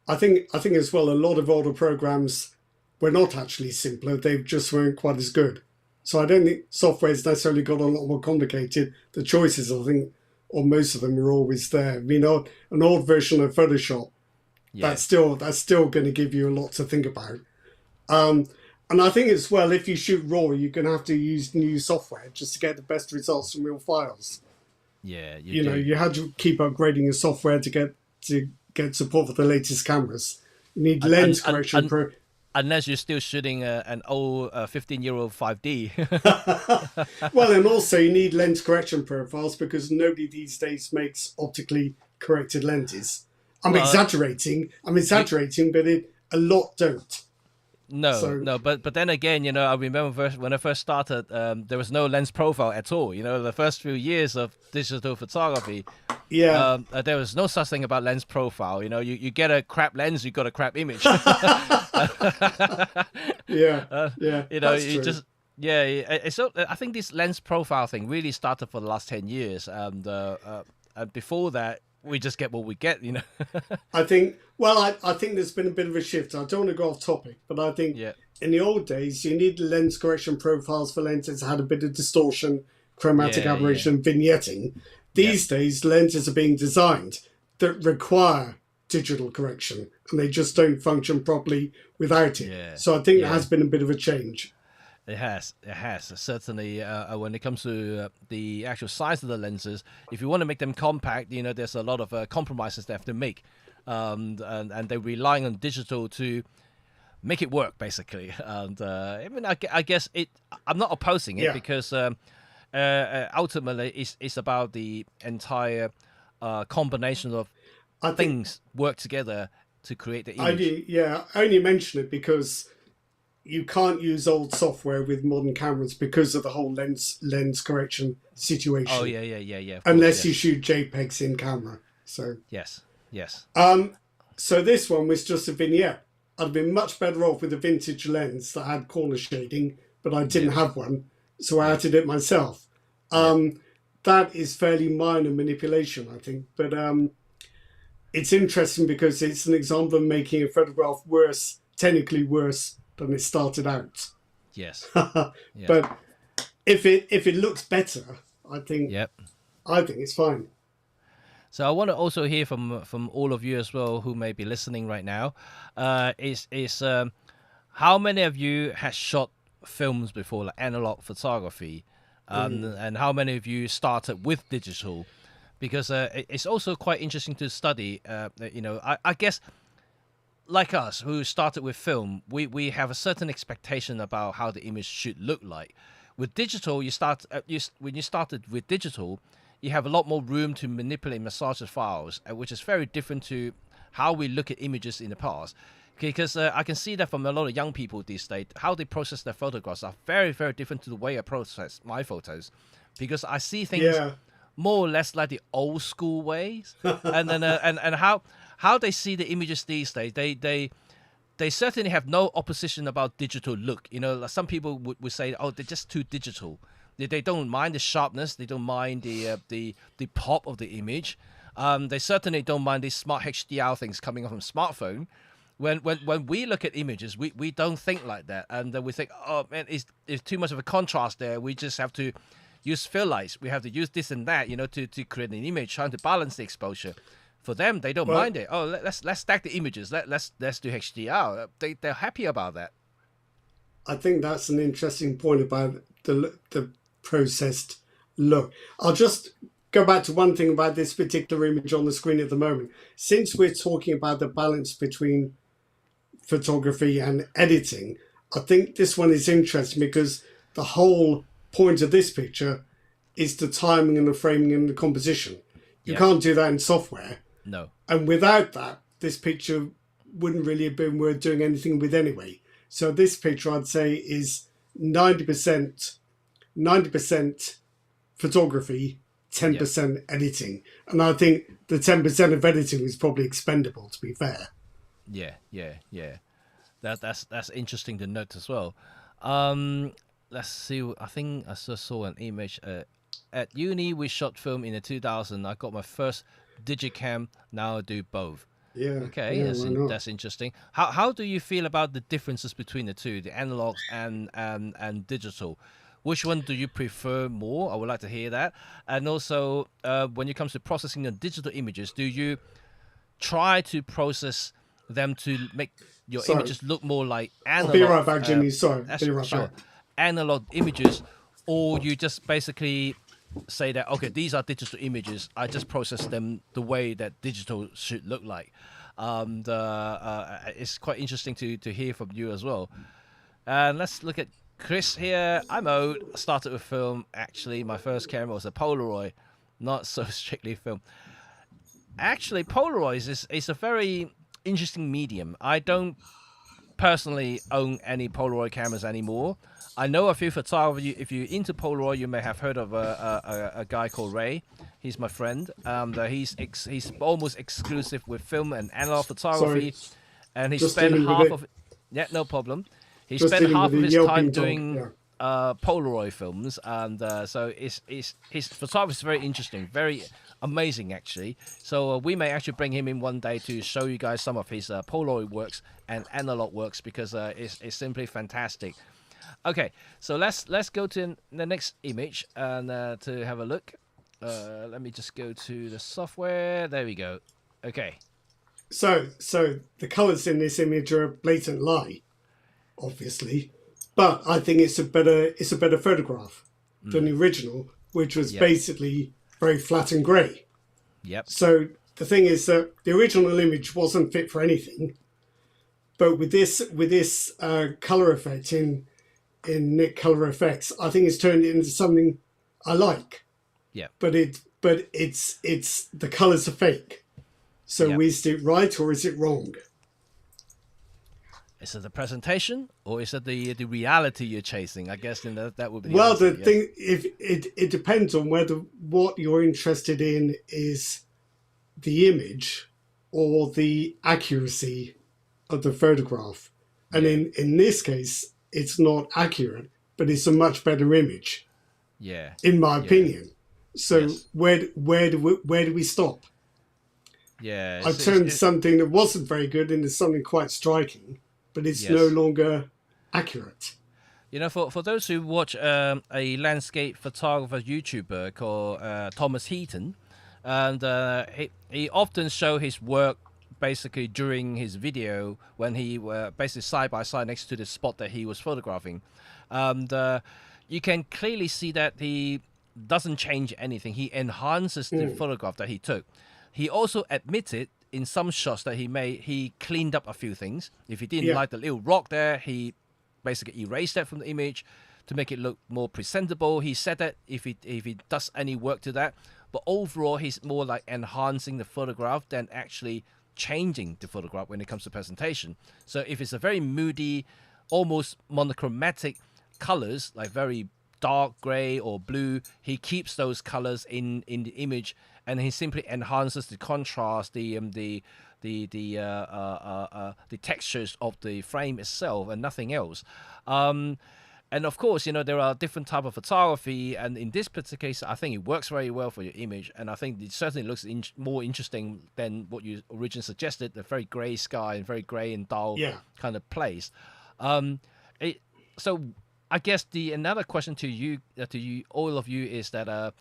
I think as well, a lot of older programs were not actually simpler. They just weren't quite as good. So I don't think software's necessarily got a lot more complicated. The choices, I think, or most of them are always there. You know, an old version of Photoshop, Yeah. that's still going to give you a lot to think about. And I think as well, if you shoot RAW, you're going to have to use new software just to get the best results from your files. Yeah, You know, you had to keep upgrading your software to get support for the latest cameras. You need lens correction. Unless you're still shooting an old 15-year-old 5D. Well, and also you need lens correction profiles because nobody these days makes optically corrected lenses. I'm exaggerating, but a lot don't. No, but then again, you know, I remember when I first started, there was no lens profile at all. You know, the first few years of digital photography, Yeah. there was no such thing about lens profile. You know, you get a crap lens, you got a crap image. Yeah. You know, that's you true. just so I think this lens profile thing really started for the last 10 years, and before that, we just get what we get. You know. I think there's been a bit of a shift. I don't want to go off topic, but I think Yeah. in the old days, you need lens correction profiles for lenses that had a bit of distortion, chromatic Yeah, aberration, vignetting. These days, lenses are being designed that require digital correction, and they just don't function properly without it. Yeah, So I think yeah. there has been a bit of a change. It has. Certainly, when it comes to the actual size of the lenses, if you want to make them compact, you know, there's a lot of compromises they have to make, and they're relying on digital to make it work, basically. And I mean, I guess I'm not opposing it Yeah. because ultimately, it's about the entire combination of I think things work together to create the image. I only mention it because you can't use old software with modern cameras because of the whole lens correction situation. Oh yeah. Of course, Unless you yes. shoot JPEGs in camera. So Yes. so this one was just a vignette. I'd been much better off with a vintage lens that had corner shading, but I didn't have one, so I added it myself. That is fairly minor manipulation, I think, but it's interesting because it's an example of making a photograph worse, technically worse than it started out. Yes. But if it looks better, I think Yep. it's fine. So I want to also hear from all of you as well who may be listening right now. Is how many of you has shot films before, like analog photography, and how many of you started with digital? Because it's also quite interesting to study. You know, I guess like us who started with film, we have a certain expectation about how the image should look like. With digital, when you started with digital, you have a lot more room to manipulate, massage the files, which is very different to how we look at images in the past. Because I can see that from a lot of young people these days, how they process their photographs are very, very different to the way I process my photos. Because I see things Yeah. more or less like the old school ways, and then and how they see the images these days. They certainly have no opposition about digital look. You know, like some people would say, oh, they're just too digital. They don't mind the sharpness. They don't mind the pop of the image. They certainly don't mind these smart HDR things coming off from smartphone. When we look at images, we don't think like that, and we think, oh man, it's too much of a contrast there. We just have to use fill lights. We have to use this and that, you know, to create an image, trying to balance the exposure. For them, they don't mind it. Oh, let's stack the images. Let's do HDR. They're happy about that. I think that's an interesting point about the processed look. I'll just go back to one thing about this particular image on the screen at the moment. Since we're talking about the balance between photography and editing, I think this one is interesting because the whole point of this picture is the timing and the framing and the composition. You Yep. can't do that in software. No. And without that, this picture wouldn't really have been worth doing anything with anyway. So this picture, I'd say, is 90% photography, 10% editing. And I think the 10% of editing is probably expendable, to be fair. Yeah, yeah, yeah. That's interesting to note as well. Let's see. I think I just saw an image. At uni, we shot film in the 2000. I got my first digicam. Now I do both. Yeah. Okay, Yeah, why not? that's interesting. How do you feel about the differences between the two, the analogs and digital? Which one do you prefer more? I would like to hear that. And also, when it comes to processing the digital images, do you try to process them to make your Sorry. images look more like I'll analog? be right back, Jimmy. Sorry. That's Be right sure. back. Analog images, or you just basically say that okay, these are digital images. I just process them the way that digital should look like. It's quite interesting to hear from you as well. And let's look at Chris here. I'm old. Started with film. Actually, my first camera was a Polaroid, not so strictly film. Actually, Polaroids is a very interesting medium. I don't personally own any Polaroid cameras anymore. I know a few photographers. If you're into Polaroid, you may have heard of a guy called Ray. He's my friend. He's almost exclusive with film and analog photography, Sorry. and he Just spent dealing with half it. of yeah, no problem. He Just spent dealing half with of the his time yelping dog. doing Yeah. Polaroid films, and so his photography is very interesting, very amazing actually. So we may actually bring him in one day to show you guys some of his Polaroid works and analog works because it's simply fantastic. Okay, so let's go to the next image and to have a look. Let me just go to the software. There we go. Okay. So the colours in this image are a blatant lie, obviously, but I think it's a better photograph than the original, which was Yep. basically very flat and grey. Yep. So the thing is that the original image wasn't fit for anything, but with this color effect in Nick Color Effects, I think it's turned it into something I like. Yeah. But it's the colors are fake. So Yep. is it right or is it wrong? Is it the presentation or is it the reality you're chasing? I guess then that would be the Well, answer, the yes. thing, if it depends on whether what you're interested in is the image or the accuracy of the photograph. And Yeah. in this case, it's not accurate, but it's a much better image, Yeah. in my opinion. So Yes. where do we stop? Yeah. I turned something that wasn't very good into something quite striking, but it's Yes. no longer accurate. You know, for those who watch a landscape photographer YouTuber called Thomas Heaton, and he often show his work basically during his video when he basically side by side next to the spot that he was photographing, and you can clearly see that he doesn't change anything. He enhances the photograph that he took. He also admitted in some shots that he made, he cleaned up a few things. If he didn't Yeah. like the little rock there, he basically erased that from the image to make it look more presentable. He said that if he does any work to that, but overall he's more like enhancing the photograph than actually changing the photograph when it comes to presentation. So if it's a very moody, almost monochromatic colors, like very dark gray or blue, he keeps those colors in the image, and he simply enhances the contrast, the textures of the frame itself, and nothing else. And of course, you know, there are different type of photography, and in this particular case, I think it works very well for your image, and I think it certainly looks more interesting than what you originally suggested, the very grey sky and very grey and dull Yeah. kind of place. So I guess another question to you, all of you, is that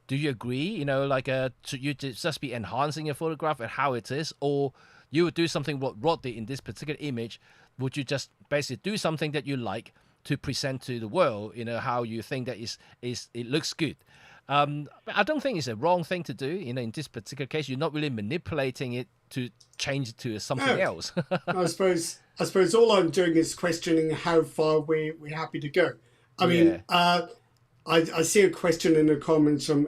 do you agree? You know, like should you just be enhancing your photograph and how it is, or you would do something what Rod did in this particular image? Would you just basically do something that you like to present to the world? You know, how you think that it looks good. I don't think it's a wrong thing to do. In this particular case, you're not really manipulating it to change it to something No, else. I suppose all I'm doing is questioning how far we're happy to go. I Yeah. mean, I see a question in the comments from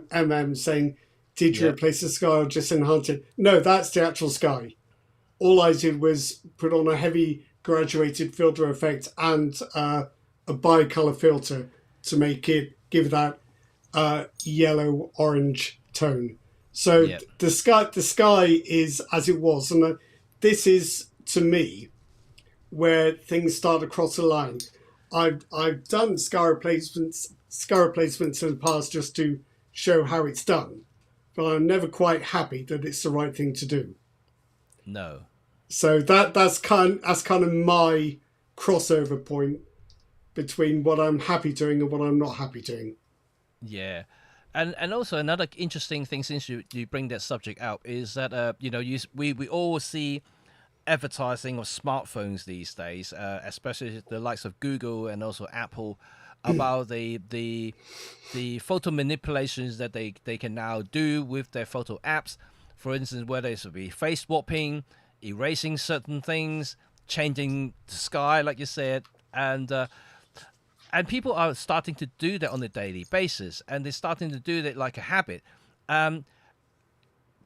saying, "Did you Yep. replace the sky or just enhance it?" No, that's the actual sky. All I did was put on a heavy graduated filter effect and a bicolor filter to make it give that yellow orange tone. So Yep. the sky is as it was, and this is to me where things start to cross the line. I've done scar replacements in the past just to show how it's done, but I'm never quite happy that it's the right thing to do. No. So that's kind of my crossover point between what I'm happy doing and what I'm not happy doing. Yeah. And also another interesting thing, since you bring that subject out, is that we all see advertising of smartphones these days, especially the likes of Google and also Apple, about the photo manipulations that they can now do with their photo apps. For instance, whether it's be face swapping, erasing certain things, changing the sky, like you said, and people are starting to do that on a daily basis, and they're starting to do that like a habit. Um,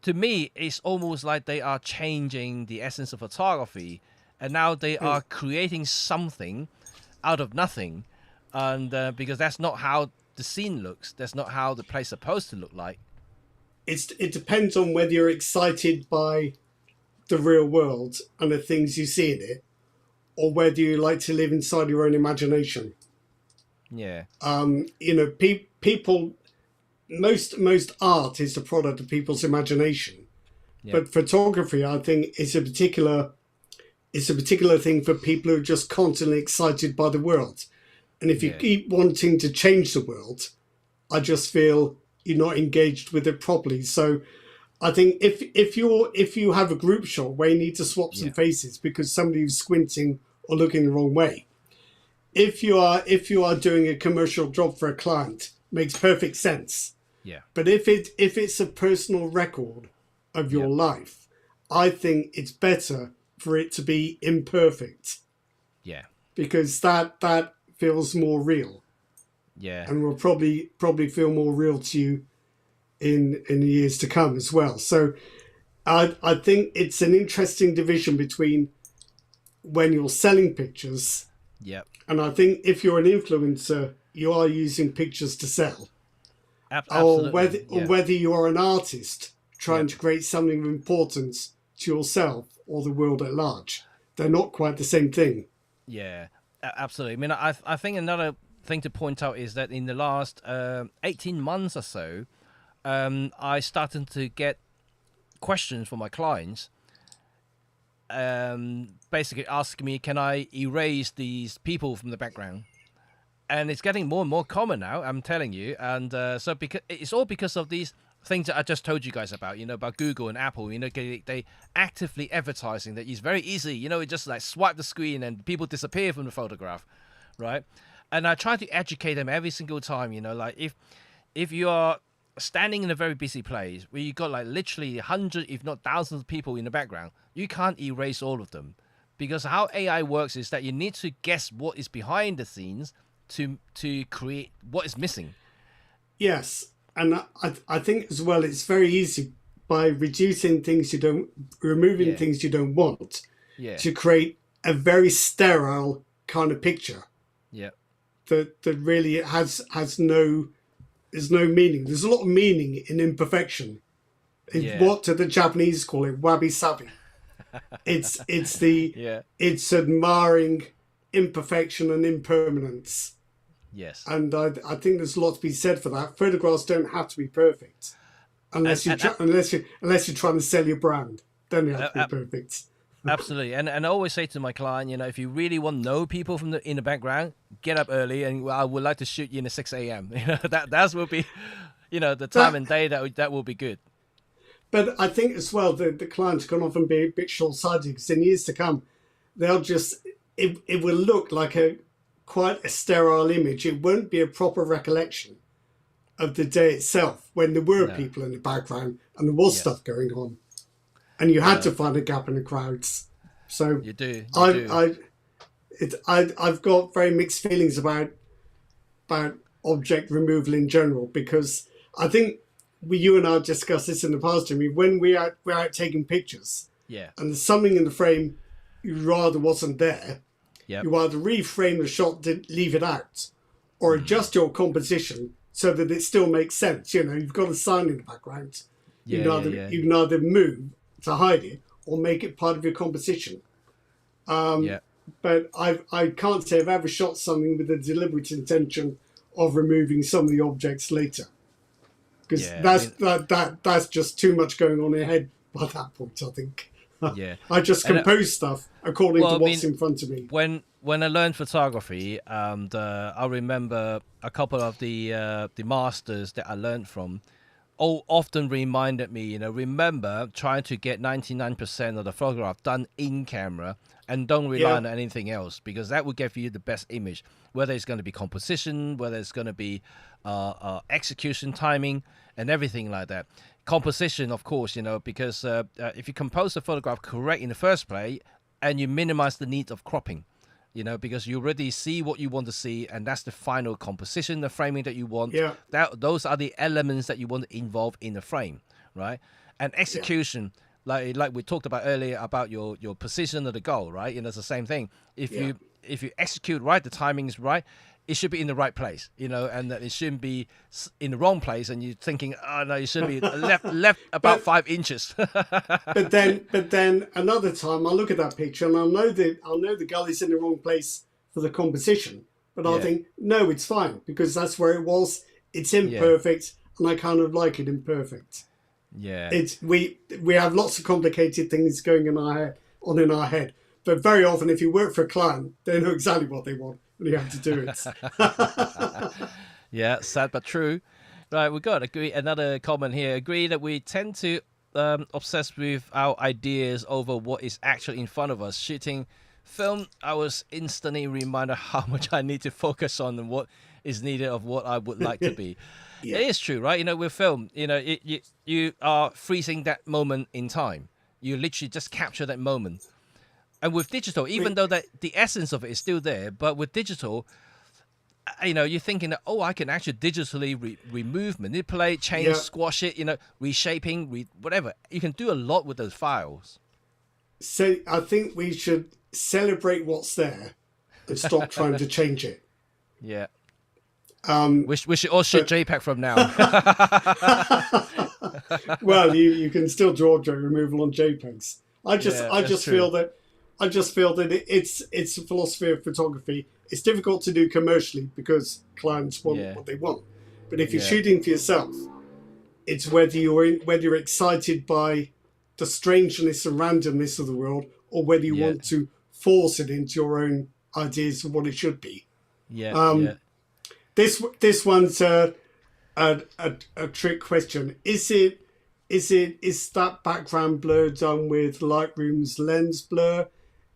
to me, it's almost like they are changing the essence of photography, and now they are creating something out of nothing, and because that's not how the scene looks, that's not how the place is supposed to look like. It depends on whether you're excited by the real world and the things you see in it, or whether you like to live inside your own imagination. Yeah, People, most art is the product of people's imagination, yeah, but photography, I think, is a particular thing for people who are just constantly excited by the world. And if you yeah, keep wanting to change the world, I just feel you're not engaged with it properly. So I think if you have a group shot where you need to swap some yeah, faces because somebody's squinting or looking the wrong way, if you are doing a commercial job for a client, makes perfect sense. yeah, But if it's a personal record of yeah, your life, I think it's better for it to be imperfect yeah, because that feels more real yeah, and will probably feel more real to you in the years to come as well. So I think it's an interesting division between when you're selling pictures, yeah. and I think if you're an influencer, you are using pictures to sell, or whether Absolutely, or yeah, whether you are an artist yeah. trying to create something of importance to yourself or the world at large. They're not quite the same thing. Yeah, absolutely. I mean, I think another thing to point out is that in the last 18 months or so, I started to get questions from my clients, basically asking me, can I erase these people from the background? And it's getting more and more common now, I'm telling you. And so because it's all because of these things that I just told you guys about, about Google and Apple, they actively advertising that it's very easy, it just like swipe the screen and people disappear from the photograph, right? And I try to educate them every single time, like if you are standing in a very busy place where you got like literally hundreds, if not thousands of people in the background, you can't erase all of them. Because how AI works is that you need to guess what is behind the scenes to create what is missing. Yes, and I think as well it's very easy by removing Yeah, things you don't want yeah, to create a very sterile kind of picture yeah, that really has no there's no meaning. There's a lot of meaning in imperfection. It's yeah, what the Japanese call it wabi sabi. It's yeah, it's admiring imperfection and impermanence. yes. And I think there's a lot to be said for that. Photographs don't have to be perfect And, unless you and try, unless you're trying to sell your brand. Then they have uh, to be uh, perfect. absolutely. And I always say to my client, if you really want to know people from in the background, get up early, and I would like to shoot you in the 6 a.m. That will be, the time But and day that will be good. but I think as well the clients can often be a bit short sighted because in years to come they'll just it will look like quite a sterile image. It won't be a proper recollection of the day itself when there were No. people in the background and there was Yes. stuff going on, and you had No. to find a gap in the crowds. So You do. You I do. I I've got very mixed feelings about object removal in general, because I think you and I have discussed this in the past, Jimmy. When we're out taking pictures Yeah. and there's something in the frame you rather wasn't there, Yep. you either reframe the shot to leave it out, or adjust your composition so that it still makes sense. You know, you've got a sign in the background. Yeah. Yeah. Yeah. You can either move to hide it or make it part of your composition. Yeah. But I can't say I've ever shot something with a deliberate intention of removing some of the objects later, because Yeah. that's just too much going on in your head by that point, I think. Yeah. I just And, compose stuff according well, to I what's mean, in front of me. when I learned photography, and I remember a couple of the masters that I learned from, all often reminded me, remember trying to get 99% of the photograph done in camera, and don't rely Yeah. on anything else, because that will give you the best image. Whether it's going to be composition, whether it's going to be execution, timing, and everything like that. Composition, of course, because if you compose the photograph correct in the first place, and you minimize the need of cropping, because you already see what you want to see, and that's the final composition, the framing that you want. Yeah. Those are the elements that you want to involve in the frame, right? And execution, like we talked about earlier about your position of the goal, right? It's the same thing. If you execute right, the timing is right, it should be in the right place, and that it shouldn't be in the wrong place, and you're thinking, oh no, it should be left about 5 inches. But then another time I'll look at that picture and I'll know the gully's in the wrong place for the composition. But I'll Yeah. think, no, it's fine, because that's where it was. It's imperfect, and I kind of like it imperfect. Yeah. We have lots of complicated things going in our head. But very often, if you work for a client, they know exactly what they want and you have to do it. Yeah, sad but true. Right, we got another comment here. Agree that we tend to obsess with our ideas over what is actually in front of us. Shooting film, I was instantly reminded how much I need to focus on and what is needed of what I would like to be. Yeah. It is true, right? With film, you are freezing that moment in time. You literally just capture that moment. And with digital, even though that the essence of it is still there, but with digital, you're thinking that, I can actually digitally remove, manipulate, change, Yeah. squash it, reshaping, whatever. You can do a lot with those files. So I think we should celebrate what's there and stop trying to change it. Yeah. We should all shoot JPEG from now. Well, you can still draw object removal on JPEGs. I that's just true. feel that it's a philosophy of photography. It's difficult to do commercially because clients want Yeah. what they want. But if you're Yeah. shooting for yourself, it's whether you're excited by the strangeness and randomness of the world, or whether you Yeah. want to force it into your own ideas of what it should be. Yeah. Um, This one's a trick question. Is that background blur done with Lightroom's lens blur?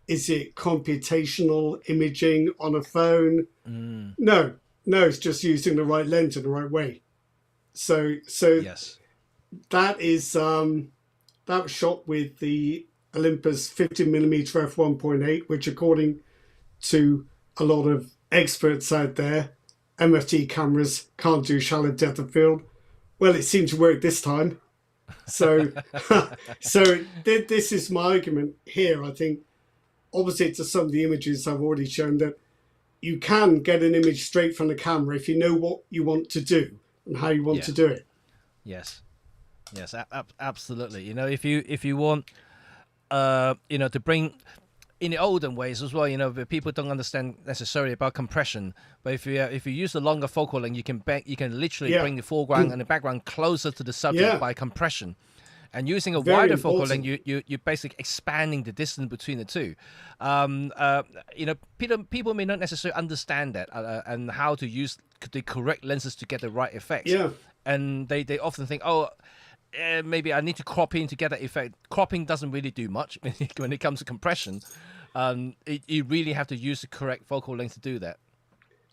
Is it computational imaging on a phone? No, it's just using the right lens in the right way. So Yes. that is that was shot with the Olympus 50mm f1.8, which according to a lot of experts out there, MFT cameras can't do shallow depth of field. Well, it seemed to work this time. So, this is my argument here. I think, opposite to some of the images I've already shown, that you can get an image straight from the camera if you know what you want to do and how you want to do it. Yes. Yes. Absolutely. If you want, to bring. In the olden ways as well, the people don't understand necessarily about compression. But if you use the longer focal length, you can literally bring the foreground and the background closer to the subject by compression. And using a wider focal length, you're basically expanding the distance between the two. People may not necessarily understand that and how to use the correct lenses to get the right effects. Yeah. And they often think, maybe I need to crop in to get that effect. Cropping doesn't really do much when it comes to compression. You really have to use the correct focal length to do that.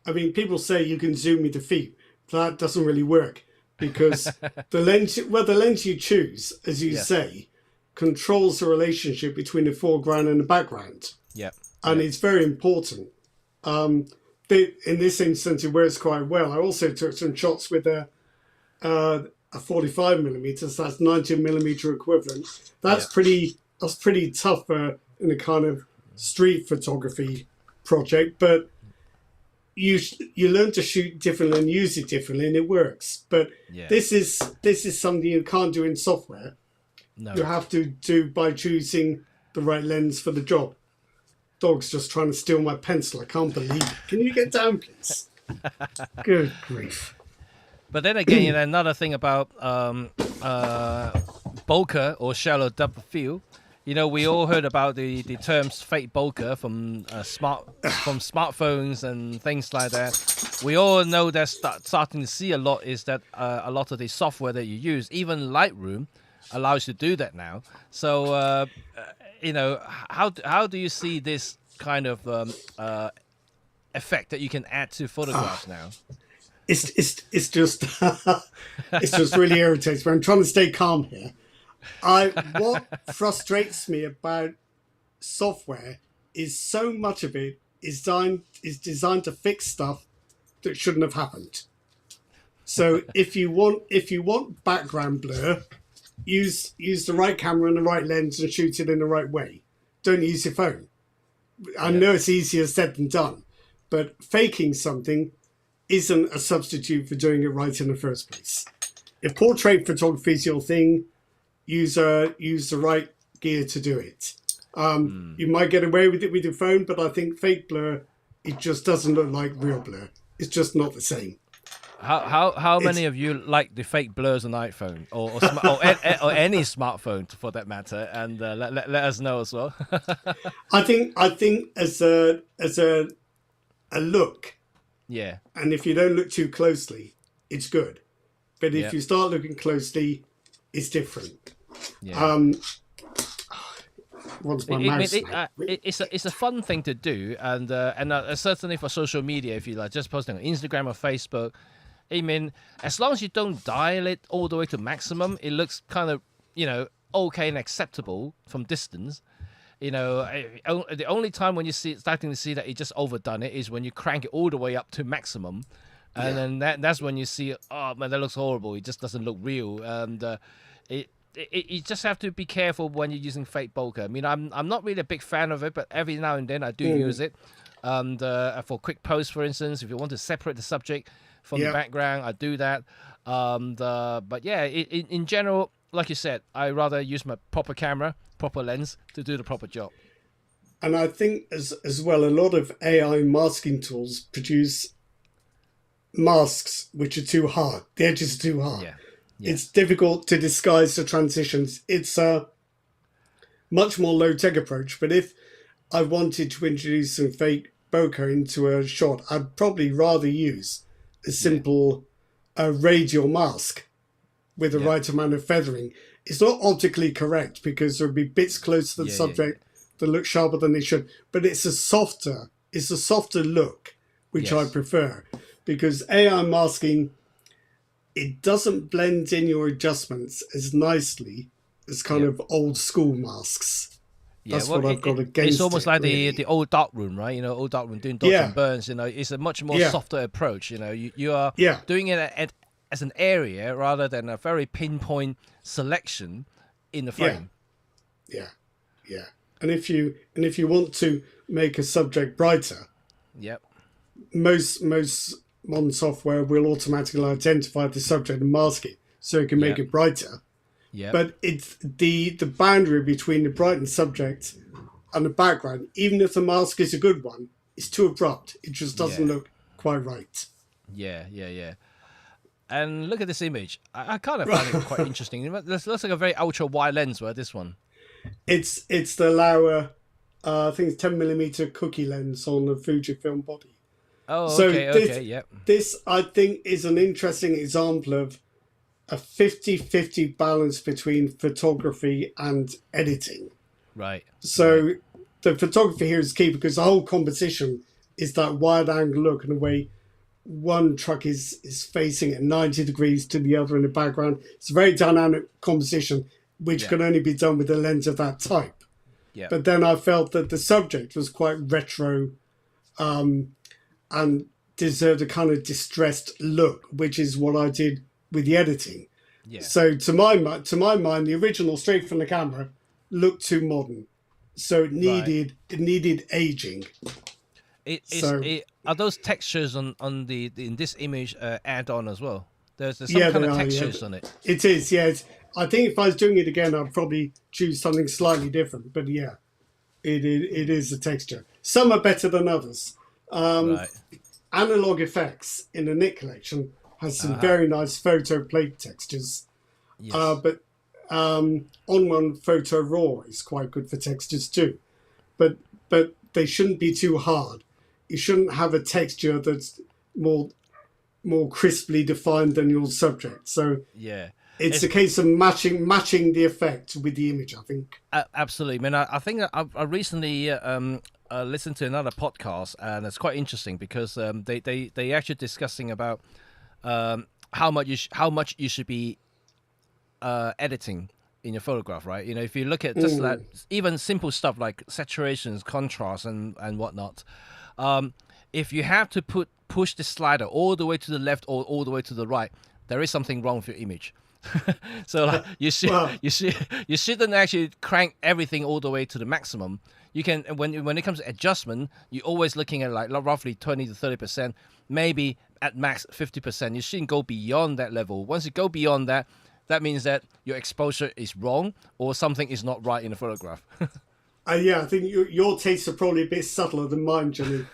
I mean, people say you can zoom with the feet, that doesn't really work because the lens you choose, as you say, controls the relationship between the foreground and the background. Yeah. And it's very important. In this instance, it works quite well. I also took some shots with a 45 millimeters. That's 90 millimeter equivalent. That's pretty tough in a kind of street photography project, but you learn to shoot differently and use it differently, and it works. But this is something you can't do in software. No. You have to do by choosing the right lens for the job. Dog's just trying to steal my pencil. I can't believe it. Can you get down, please? Good grief. But then again, another thing about bokeh or shallow depth of field. We all heard about the terms fake bokeh from smartphones and things like that. We all know that starting to see a lot is that a lot of the software that you use, even Lightroom, allows you to do that now. So how do you see this kind of effect that you can add to photographs now? It's just it's just really irritating. But I'm trying to stay calm here. What frustrates me about software is so much of it is designed to fix stuff that shouldn't have happened. So if you want background blur, use the right camera and the right lens and shoot it in the right way. Don't use your phone. I know it's easier said than done, but faking something isn't a substitute for doing it right in the first place. If portrait photography is your thing, use the right gear to do it. You might get away with it with your phone, but I think fake blur, it just doesn't look like real blur. It's just not the same. How many of you like the fake blurs on iPhone or any smartphone for that matter? And let us know as well. I think as a look. Yeah. And if you don't look too closely, it's good. But if you start looking closely, it's different. Yeah. What's my mouse? It's a fun thing to do, and certainly for social media, if you like, just posting on Instagram or Facebook. I mean, as long as you don't dial it all the way to maximum, it looks kind of okay and acceptable from distance. The only time when you starting to see that it just overdone it is when you crank it all the way up to maximum, and then that's when you see, oh man, that looks horrible. It just doesn't look real, and you just have to be careful when you're using fake bokeh. I mean, I'm not really a big fan of it, but every now and then I do use it, and for quick posts, for instance, if you want to separate the subject from the background, I do that. But yeah, in general, like you said, I rather use my proper camera, proper lens to do the proper job. And I think as well, a lot of AI masking tools produce masks which are too hard. The edges are too hard. Yeah. It's difficult to disguise the transitions. It's a much more low-tech approach. But if I wanted to introduce some fake bokeh into a shot, I'd probably rather use a simple radial mask with the right amount of feathering. It's not optically correct because there'll be bits close to the subject that look sharper than they should, but it's a softer look, which I prefer, because AI masking, it doesn't blend in your adjustments as nicely as kind of old school masks. That's what I've got against it. It's almost like the old darkroom, right? Old darkroom doing dots and burns. It's a much more softer approach. You are doing it as an area rather than a very pinpoint selection in the frame. Yeah. And if you want to make a subject brighter, most modern software will automatically identify the subject and mask it so it can make it brighter. Yeah. But it's the boundary between the brightened subject and the background, even if the mask is a good one, it's too abrupt. It just doesn't look quite right. Yeah. And look at this image. I kind of find it quite interesting. It looks like a very ultra wide lens, right? This one. It's the Laowa, I think it's 10mm cookie lens on the Fujifilm body. Oh, so okay, This, I think, is an interesting example of a 50-50 balance between photography and editing. Right. So the photography here is key because the whole composition is that wide angle look in a way one truck is facing at 90 degrees to the other in the background. It's a very dynamic composition, which Yeah. can only be done with a lens of that type. Yeah. But then I felt that the subject was quite retro, and deserved a kind of distressed look, which is what I did with the editing. Yeah. So to my mind, the original straight from the camera looked too modern, so it needed aging. Are those textures on the in this image add-on as well? There's some Yeah, kind they of are, textures yeah. on it. It is, yeah. I think if I was doing it again, I'd probably choose something slightly different. But yeah, it is a texture. Some are better than others. Right. Analog Effects in the Nick collection has some very nice photo plate textures. Yes. But On One Photo Raw is quite good for textures too. But they shouldn't be too hard. You shouldn't have a texture that's more crisply defined than your subject. So Yeah. it's a case of matching the effect with the image, I think. Absolutely, man. I think I recently listened to another podcast, and it's quite interesting because they actually discussing about how much you should be editing in your photograph, right? You know, if you look at just like even simple stuff like saturations, contrast, and whatnot, if you have to push the slider all the way to the left or all the way to the right, there is something wrong with your image. So like, you shouldn't actually crank everything all the way to the maximum. You can when it comes to adjustment, you're always looking at like roughly 20 to 30%, maybe at max 50%. You shouldn't go beyond that level. Once you go beyond that, that means that your exposure is wrong or something is not right in the photograph. Yeah, I think your tastes are probably a bit subtler than mine, Johnny.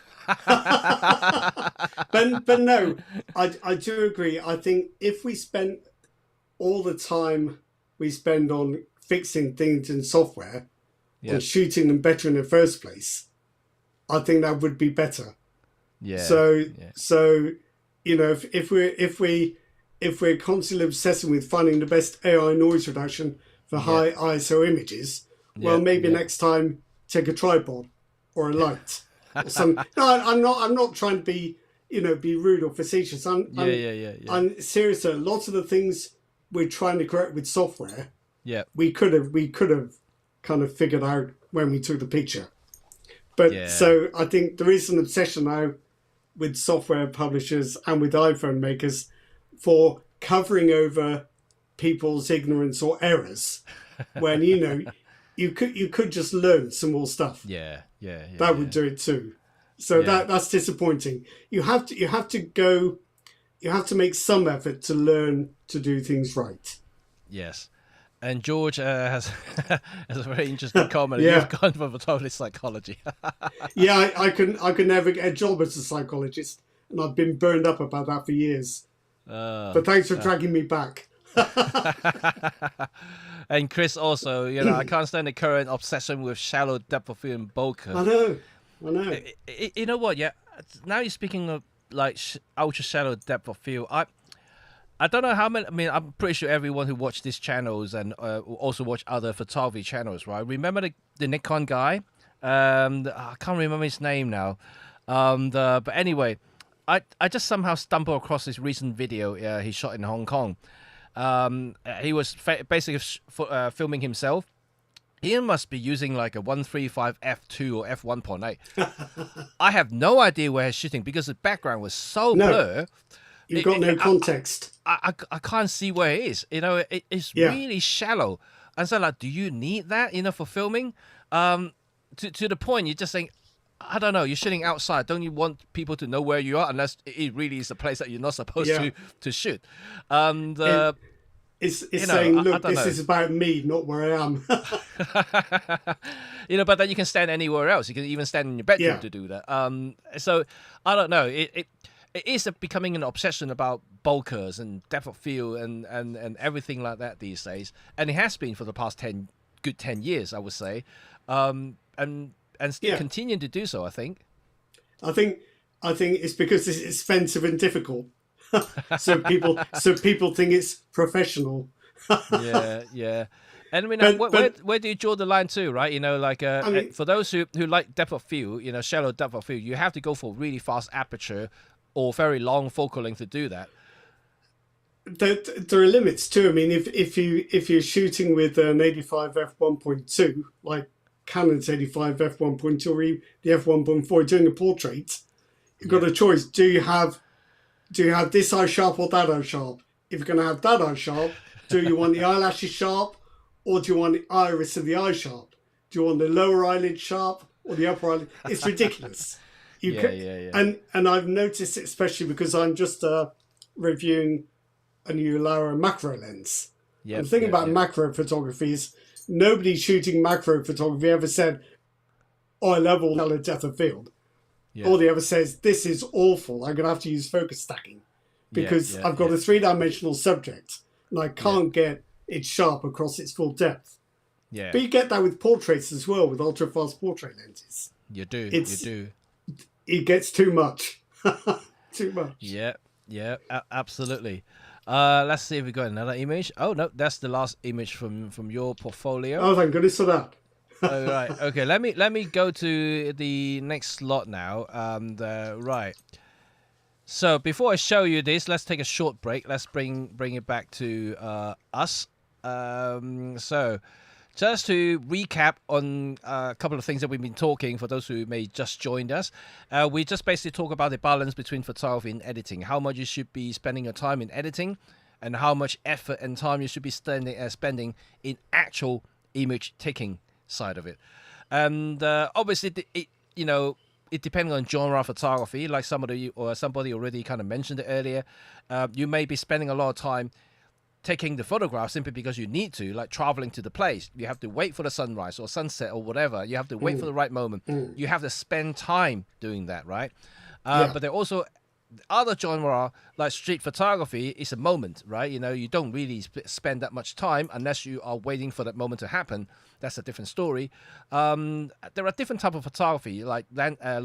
but no, I do agree. I think if we spent all the time we spend on fixing things in software, on shooting them better in the first place, I think that would be better. Yeah. So you know, if we're constantly obsessing with finding the best AI noise reduction for high ISO images, well, maybe next time take a tripod or a light. Or some. No, I'm not trying to be rude or facetious. I'm serious. Lots of the things we're trying to correct with software, we could have kind of figured out when we took the picture. But so I think there is an obsession now with software publishers and with iPhone makers for covering over people's ignorance or errors when you could just learn some more stuff. That would do it too. So that's disappointing. You have to make some effort to learn to do things right. Yes. And George has a very interesting comment. You've gone for totally psychology. I could never get a job as a psychologist, and I've been burned up about that for years. But thanks for dragging me back. And Chris also, I can't stand the current obsession with shallow depth of field and bokeh. I know. You know what? Yeah. Now you're speaking of like ultra shallow depth of field. I don't know how many. I mean, I'm pretty sure everyone who watched these channels and also watch other photography channels, right? Remember the Nikon guy? I can't remember his name now. But anyway, I just somehow stumbled across this recent video he shot in Hong Kong. He was basically filming himself. He must be using like a 135 f2 or f1.8. I have no idea where he's shooting because the background was so blur. You've got no context. I can't see where it is. It's really shallow. And so like, do you need that, for filming? To the point, you're just saying, I don't know, you're shooting outside. Don't you want people to know where you are unless it really is a place that you're not supposed to shoot? It's saying, look, this is about me, not where I am. But then you can stand anywhere else. You can even stand in your bedroom to do that. So I don't know. It is becoming an obsession about bokehs and depth of field and everything like that these days. And it has been for the past 10 years, I would say. And still continuing to do so, I think. I think it's because it's expensive and difficult. so people think it's professional. yeah. And I mean, where do you draw the line to, right? For those who like depth of field, shallow depth of field, you have to go for really fast aperture or very long focal length to do that. There are limits too. I mean, if you're shooting with an 85 f1.2, like Canon's 85 f1.2 or the f1.4, doing a portrait, you've got a choice. Do you have this eye sharp or that eye sharp? If you're going to have that eye sharp, do you want the eyelashes sharp, or do you want the iris of the eye sharp? Do you want the lower eyelid sharp or the upper eyelid? It's ridiculous. Yeah. And I've noticed it, especially because I'm just reviewing a new Lara macro lens. The thing about macro photography is nobody shooting macro photography ever said, "Oh, I love all color depth of field." All they ever says, "This is awful. I'm going to have to use focus stacking because I've got a 3-dimensional subject and I can't get it sharp across its full depth." Yeah. But you get that with portraits as well, with ultra fast portrait lenses. You do. It gets too much. Too much. Yeah, absolutely. Let's see if we got another image. Oh no, that's the last image from your portfolio. Oh, thank goodness for that. All right. Okay. Let me go to the next slot now. Right. So before I show you this, let's take a short break. Let's bring it back to us. So just to recap on a couple of things that we've been talking for those who may just joined us, we just basically talk about the balance between photography and editing, how much you should be spending your time in editing, and how much effort and time you should be spending in actual image taking side of it. And obviously, it depends on genre of photography. Like somebody already kind of mentioned it earlier. You may be spending a lot of time taking the photograph simply because you need to, like traveling to the place. You have to wait for the sunrise or sunset or whatever. You have to wait for the right moment. You have to spend time doing that, right? But there are also other genre, like street photography, is a moment, right? You don't really spend that much time unless you are waiting for that moment to happen. That's a different story. There are different type of photography, like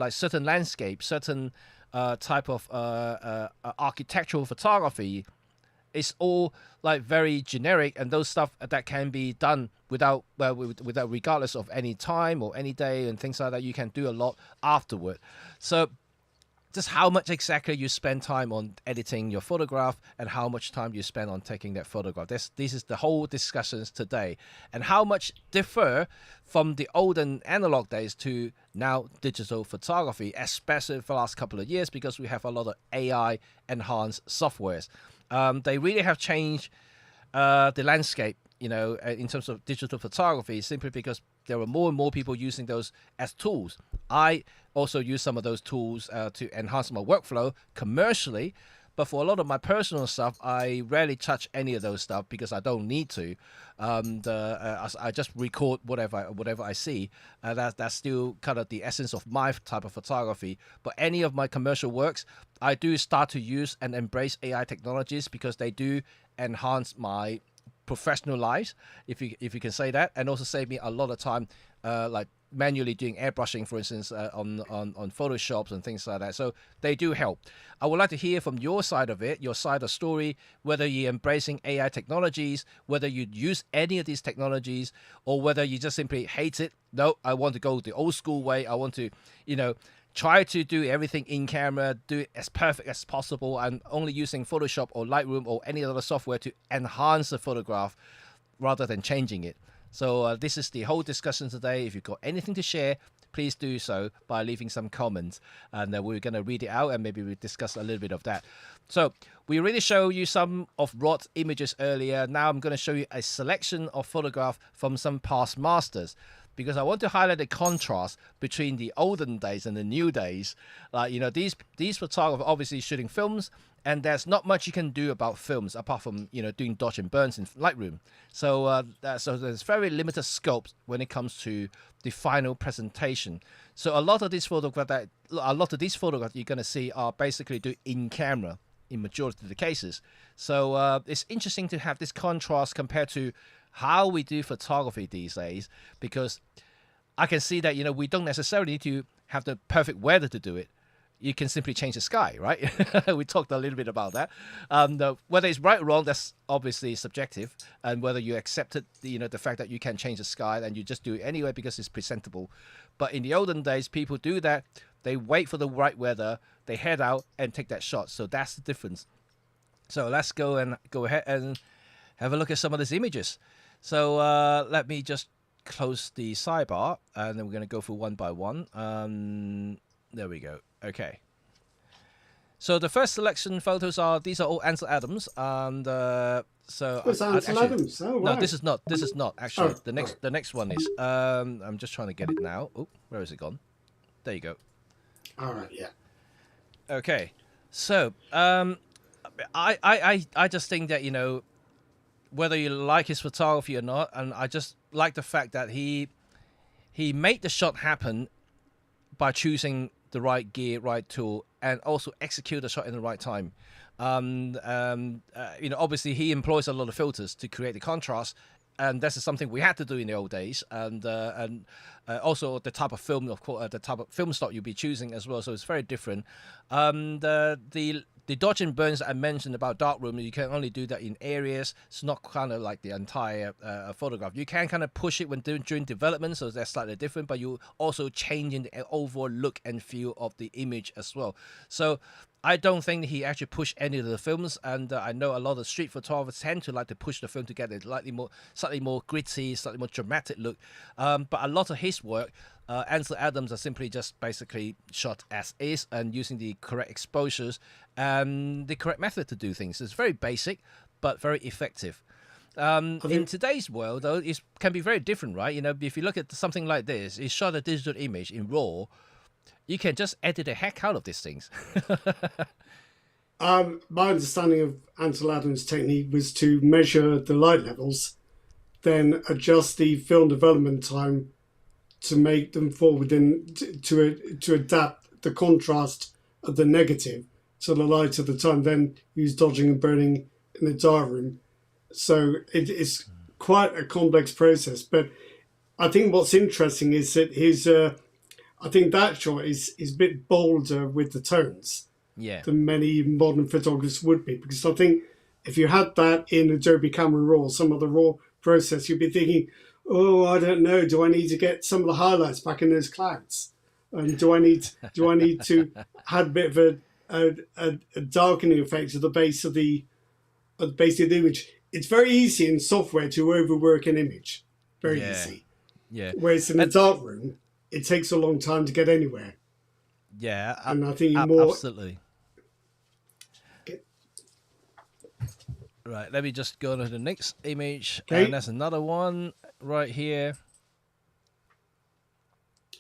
certain landscapes, certain type of architectural photography. It's all like very generic, and those stuff that can be done without regardless of any time or any day and things like that. You can do a lot afterward. So just how much exactly you spend time on editing your photograph and how much time you spend on taking that photograph. This is the whole discussions today, and how much differ from the olden analog days to now digital photography, especially for the last couple of years, because we have a lot of AI enhanced softwares. They really have changed the landscape, in terms of digital photography, simply because there are more and more people using those as tools. I also use some of those tools to enhance my workflow commercially, but for a lot of my personal stuff, I rarely touch any of those stuff because I don't need to. I just record whatever I see. That's still kind of the essence of my type of photography. But any of my commercial works, I do start to use and embrace AI technologies because they do enhance my professional lives, if you can say that, and also save me a lot of time, like manually doing airbrushing, for instance, on Photoshops and things like that. So they do help. I would like to hear from your side of it, your side of the story, whether you're embracing AI technologies, whether you use any of these technologies, or whether you just simply hate it. No, I want to go the old school way. I want to, try to do everything in camera, do it as perfect as possible, and only using Photoshop or Lightroom or any other software to enhance the photograph rather than changing it. So this is the whole discussion today. If you've got anything to share, please do so by leaving some comments, and we're going to read it out and maybe we discuss a little bit of that. So we already showed you some of Rod's images earlier. Now I'm going to show you a selection of photographs from some past masters, because I want to highlight the contrast between the olden days and the new days. Like, these photographers obviously shooting films, and there's not much you can do about films apart from, doing dodge and burns in Lightroom. So there's very limited scope when it comes to the final presentation. So a lot of these photographs you're going to see are basically do in camera in majority of the cases. So it's interesting to have this contrast compared to how we do photography these days, because I can see that, we don't necessarily need to have the perfect weather to do it. You can simply change the sky, right? We talked a little bit about that. Whether it's right or wrong, that's obviously subjective, and whether you accept it, the fact that you can change the sky and you just do it anyway because it's presentable. But in the olden days, people do that. They wait for the right weather. they head out and take that shot. So that's the difference. So let's go ahead and have a look at some of these images. So let me just close the sidebar, and then we're going to go through one by one. There we go. Okay. So the first selection photos these are all Ansel Adams, and so It's Ansel Adams. Oh, no, wow. this is not. This is not actually. Oh, The next one is. I'm just trying to get it now. Oh, where is it gone? There you go. all right, yeah. Okay, so I just think that, you know, whether you like his photography or not, and I just like the fact that he made the shot happen by choosing the right gear, right tool, and also execute the shot in the right time. You know, obviously he employs a lot of filters to create the contrast, and this is something we had to do in the old days, and also the type of film, of course, the type of film stock you'll be choosing as well. So it's very different. The dodge and burns I mentioned about darkroom, you can only do that in areas. It's not kind of like the entire photograph. You can kind of push it when during development, so that's slightly different, but you also changing the overall look and feel of the image as well. So I don't think he actually pushed any of the films, and I know a lot of street photographers tend to like to push the film to get a slightly more gritty, slightly more dramatic look. But a lot of his work, Ansel Adams are simply just basically shot as is and using the correct exposures and the correct method to do things. It's very basic, but very effective. In today's world, though, it can be very different, right? You know, if you look at something like this, it's shot a digital image in RAW. You can just edit the heck out of these things. My understanding of Ansel Adams' technique was to measure the light levels, then adjust the film development time to make them fall within to adapt the contrast of the negative to the light of the time. Then use dodging and burning in the darkroom. So it's quite a complex process. But I think what's interesting is that I think that shot is a bit bolder with the tones than many modern photographers would be, because I think if you had that in Adobe Camera Raw, some of the raw process, you'd be thinking, oh, I don't know, do I need to get some of the highlights back in those clouds? And do I need to add a bit of a darkening effect at the base of the image? It's very easy in software to overwork an image, very easy. Yeah. Whereas in the darkroom, it takes a long time to get anywhere. Yeah, and I think you're more absolutely. Right, let me just go to the next image, and that's another one right here.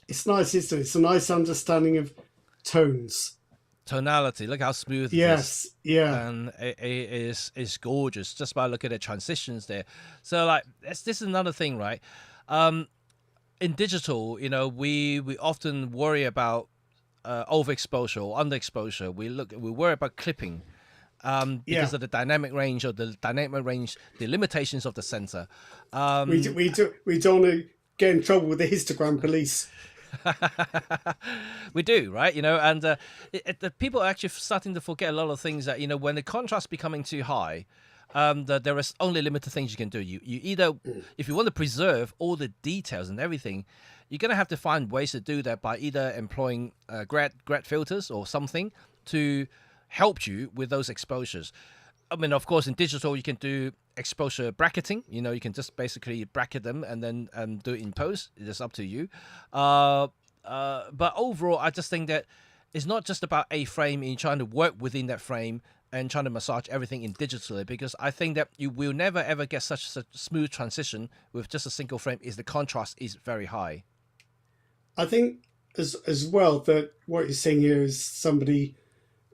It's nice, isn't it? It's a nice understanding of tones. Tonality. Look how smooth it is. Yeah. And it is gorgeous just by looking at the transitions there. So, like, this is another thing, right? In digital, you know, we often worry about overexposure or underexposure. We worry about clipping. Because of the dynamic range the limitations of the sensor. We don't want to get in trouble with the histogram police. We do, right? You know, and the people are actually starting to forget a lot of things that, you know, when the contrast becoming too high, there is only limited things you can do. You either, if you want to preserve all the details and everything, you're going to have to find ways to do that by either employing grad filters or something to help you with those exposures. I mean, of course, in digital, you can do exposure bracketing. You know, you can just basically bracket them and then do it in post. It's up to you. But overall, I just think that it's not just about a frame and trying to work within that frame and trying to massage everything in digitally, because I think that you will never, ever get such a smooth transition with just a single frame if the contrast is very high. I think as well that what you're saying here is somebody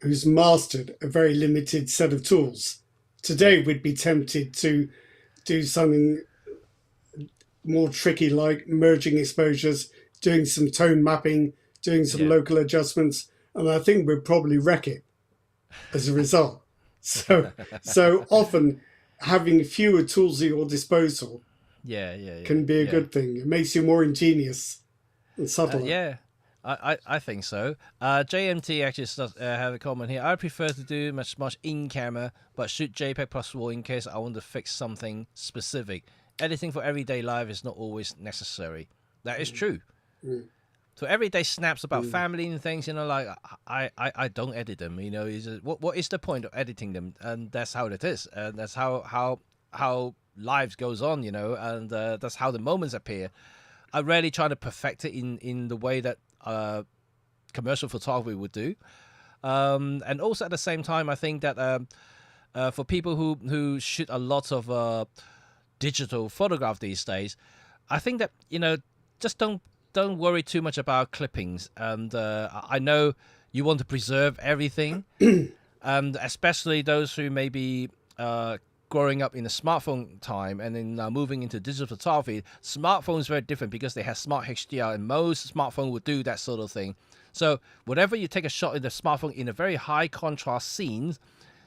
who's mastered a very limited set of tools. Today, we'd be tempted to do something more tricky, like merging exposures, doing some tone mapping, doing some local adjustments, and I think we'd probably wreck it as a result. So often, having fewer tools at your disposal can be a good thing. It makes you more ingenious and subtle. I think so. JMT actually have a comment here. I prefer to do much in camera, but shoot JPEG plus RAW in case I want to fix something specific. Editing for everyday life is not always necessary. That is true. So everyday snaps about family and things, like I don't edit them. What is the point of editing them? And that's how it is. And that's how lives goes on. And that's how the moments appear. I rarely try to perfect it in the way that commercial photography would do. And also at the same time, I think that for people who shoot a lot of digital photograph these days, I think that just don't worry too much about clippings. And I know you want to preserve everything, and especially those who may be growing up in the smartphone time and then moving into digital photography. Smartphone is very different because they have smart HDR, and most smartphone will do that sort of thing. So whenever you take a shot in the smartphone in a very high contrast scene,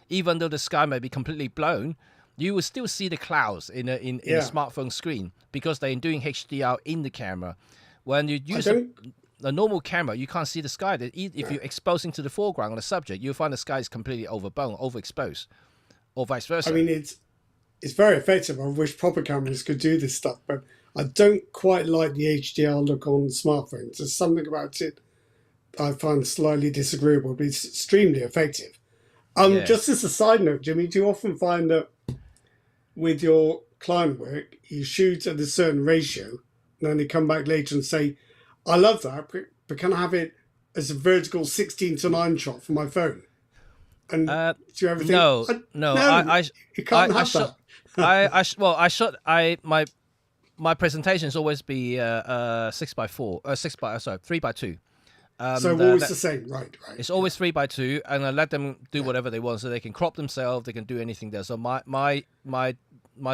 even though the sky may be completely blown, you will still see the clouds in a smartphone screen because they're doing HDR in the camera. When you use a normal camera, you can't see the sky. If you're exposing to the foreground on the subject, you'll find the sky is completely overblown, overexposed, or vice versa. I mean, it's very effective. I wish proper cameras could do this stuff, but I don't quite like the HDR look on smartphones. There's something about it I find slightly disagreeable, but it's extremely effective. Just as a side note, Jimmy, do you often find that with your client work, you shoot at a certain ratio, and then they come back later and say, I love that, but can I have it as a vertical 16:9 shot for my phone? And do you ever think, no, you can't have that. My presentations always be 3x2. So always the same, right? It's always 3x2, and I let them do whatever they want, so they can crop themselves, they can do anything there. So my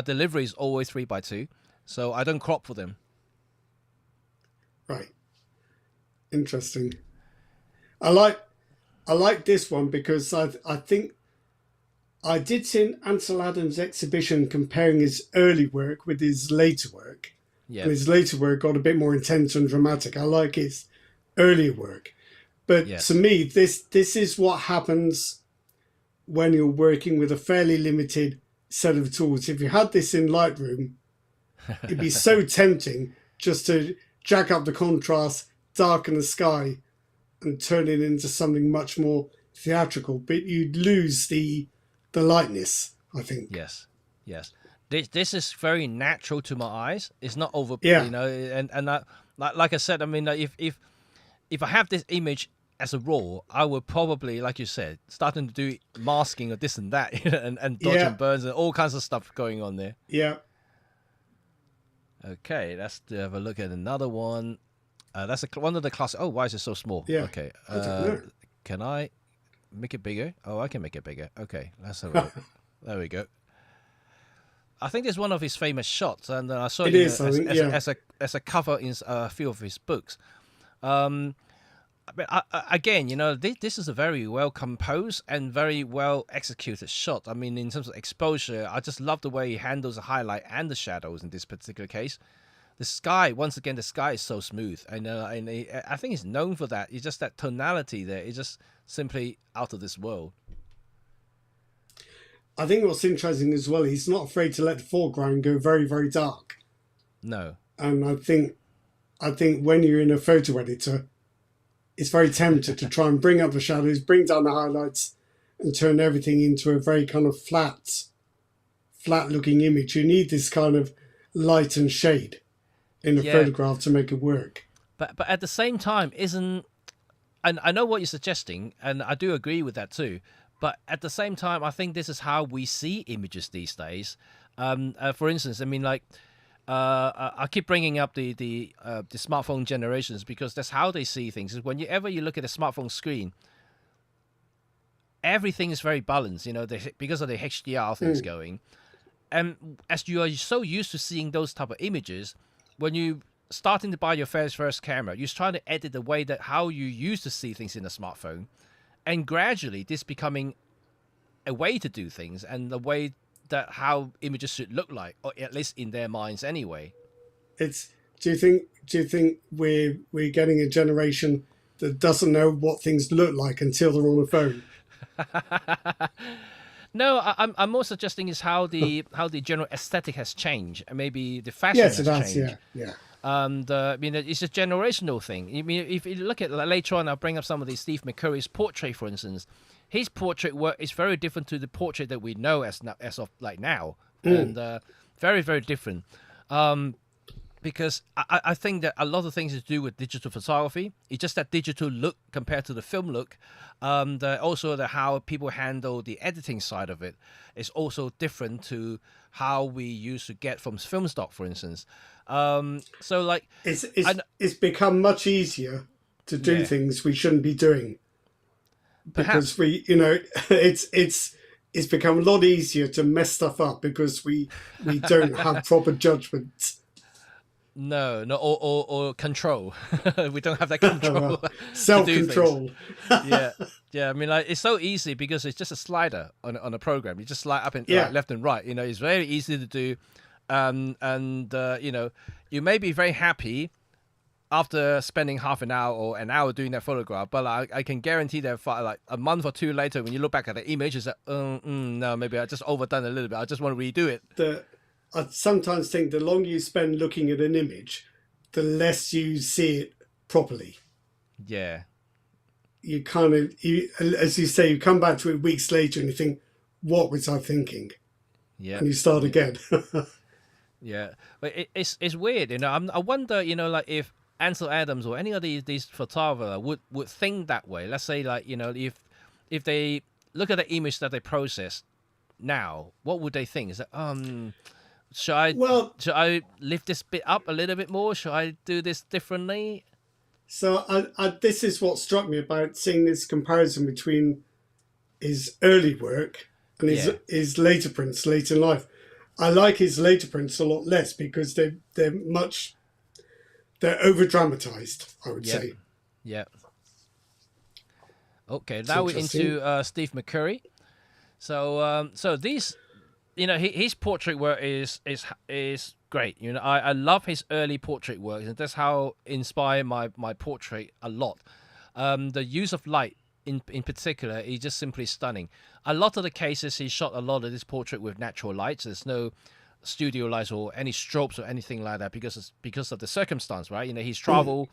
delivery is always 3x2, so I don't crop for them. Right. Interesting. I like this one because I think I did see Ansel Adams' exhibition comparing his early work with his later work. Yeah. And his later work got a bit more intense and dramatic. I like his earlier work. But to me, this is what happens when you're working with a fairly limited set of tools. If you had this in Lightroom, it'd be so tempting just to jack up the contrast, darken the sky, and turn it into something much more theatrical. But you'd lose the lightness, I think. Yes. This is very natural to my eyes. It's not over, and like I said, I mean, if I have this image as a raw, I would probably, like you said, starting to do masking or this and that, and dodging burns and all kinds of stuff going on there. Yeah. Okay, let's have a look at another one. That's one of the classic. Oh, why is it so small? Yeah. Okay. Can I make it bigger? Oh, I can make it bigger. Okay, that's all right. There we go. I think it's one of his famous shots, and I saw it as a cover in a few of his books. But again, this is a very well composed and very well executed shot. I mean, in terms of exposure, I just love the way he handles the highlight and the shadows in this particular case. The sky, once again, the sky is so smooth, and I think he's known for that. It's just that tonality there. It's just simply out of this world. I think what's interesting as well, he's not afraid to let the foreground go very, very dark. No. And I think when you're in a photo editor, it's very tempting to try and bring up the shadows, bring down the highlights, and turn everything into a very kind of flat-looking image. You need this kind of light and shade in a photograph to make it work. But at the same time, and I know what you're suggesting, and I do agree with that too. But at the same time, I think this is how we see images these days. For instance, I mean, like, I keep bringing up the smartphone generations because that's how they see things. Whenever you look at a smartphone screen, everything is very balanced, because of the HDR things going. And as you are so used to seeing those type of images, when you starting to buy your first camera, you're trying to edit the way that how you used to see things in a smartphone. And gradually, this becoming a way to do things and the way that how images should look like, or at least in their minds anyway. Do you think we're getting a generation that doesn't know what things look like until they're on a phone? No, I'm more suggesting is how the general aesthetic has changed, and maybe the fashion has changed. Yeah. I mean, it's a generational thing. I mean, if you look at later on, I'll bring up some of these Steve McCurry's portrait, for instance. His portrait work is very different to the portrait that we know as of like now, and very very different. Because I think that a lot of things is to do with digital photography. It's just that digital look compared to the film look. Also, how people handle the editing side of it is also different to how we used to get from film stock, for instance. So, like, it's become much easier to do things we shouldn't be doing because we, it's become a lot easier to mess stuff up because we don't have proper judgment. No, or control. We don't have that control. Self-control. Yeah. I mean, like, it's so easy because it's just a slider on a program. You just slide up and left and right. It's very easy to do, you may be very happy after spending half an hour or an hour doing that photograph, but I can guarantee that for like a month or two later, when you look back at the image, it's like, no, maybe I just overdone a little bit. I just want to redo it. I sometimes think the longer you spend looking at an image, the less you see it properly. Yeah. You kind of, as you say, you come back to it weeks later and you think, what was I thinking? Yeah. And you start again. Yeah. But it's weird, I wonder, like if Ansel Adams or any of these photographers would think that way. Let's say, like, if they look at the image that they process now, what would they think? Is that, should I lift this bit up a little bit more? Should I do this differently? So this is what struck me about seeing this comparison between his early work and his later prints later in life. I like his later prints a lot less because they're over dramatized, I would say. Yeah. Okay, now we're into Steve McCurry. So these, his portrait work is great. I love his early portrait work, and that's how inspired my portrait a lot. The use of light in particular is just simply stunning. A lot of the cases he shot a lot of this portrait with natural lights. There's no studio lights or any strobes or anything like that because of the circumstance, right? He's traveled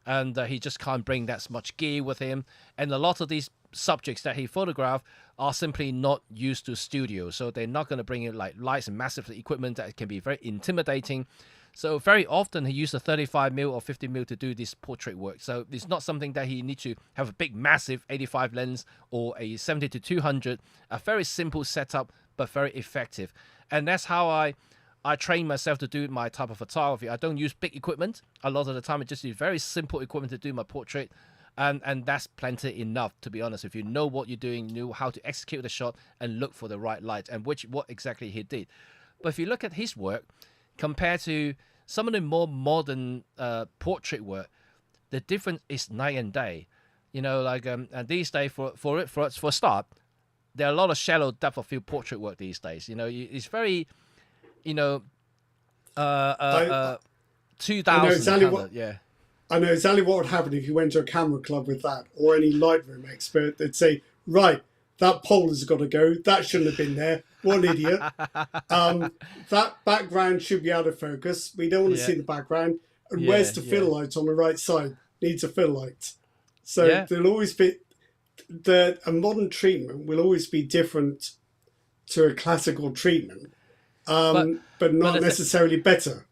and he just can't bring that much gear with him, and a lot of these subjects that he photographed are simply not used to studio, so they're not going to bring in like lights and massive equipment that can be very intimidating. So very often he used a 35mm or 50mm to do this portrait work. So it's not something that he needs to have a big massive 85 lens or a 70-200. A very simple setup but very effective, and that's how I train myself to do my type of photography. I don't use big equipment a lot of the time. I just use very simple equipment to do my portrait. And that's plenty enough, to be honest. If you know what you're doing, you know how to execute the shot and look for the right light, and what exactly he did. But if you look at his work compared to some of the more modern portrait work, the difference is night and day. And these days, for a start, there are a lot of shallow depth of field portrait work these days. It's very, 2000. I know exactly what would happen if you went to a camera club with that, or any Lightroom expert. They'd say, right, that pole has got to go. That shouldn't have been there. What an idiot. That background should be out of focus. We don't want to see the background. And where's the fill light on the right side? Needs a fill light. So there'll always be... a modern treatment will always be different to a classical treatment, but not necessarily better.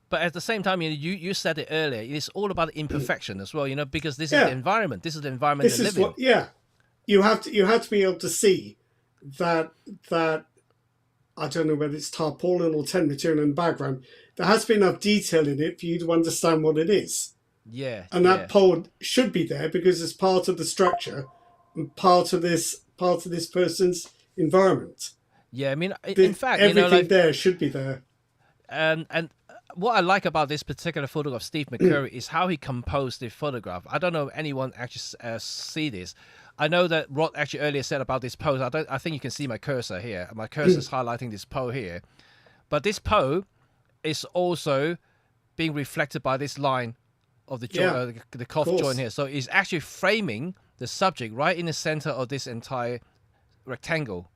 But at the same time, you said it earlier. It's all about imperfection as well, because this is the environment. This is the environment they live in. You have to be able to see that I don't know whether it's tarpaulin or tent material in the background. There has to be enough detail in it for you to understand what it is. Yeah. And that pole should be there because it's part of the structure and part of this person's environment. Yeah, I mean, in fact, everything there should be there. And what I like about this particular photograph, Steve McCurry, is how he composed the photograph. I don't know if anyone actually see this. I know that Rod actually earlier said about this pose. I think you can see my cursor here. My cursor is highlighting this pose here. But this pose is also being reflected by this line of the the cuff joint here. So it's actually framing the subject right in the center of this entire rectangle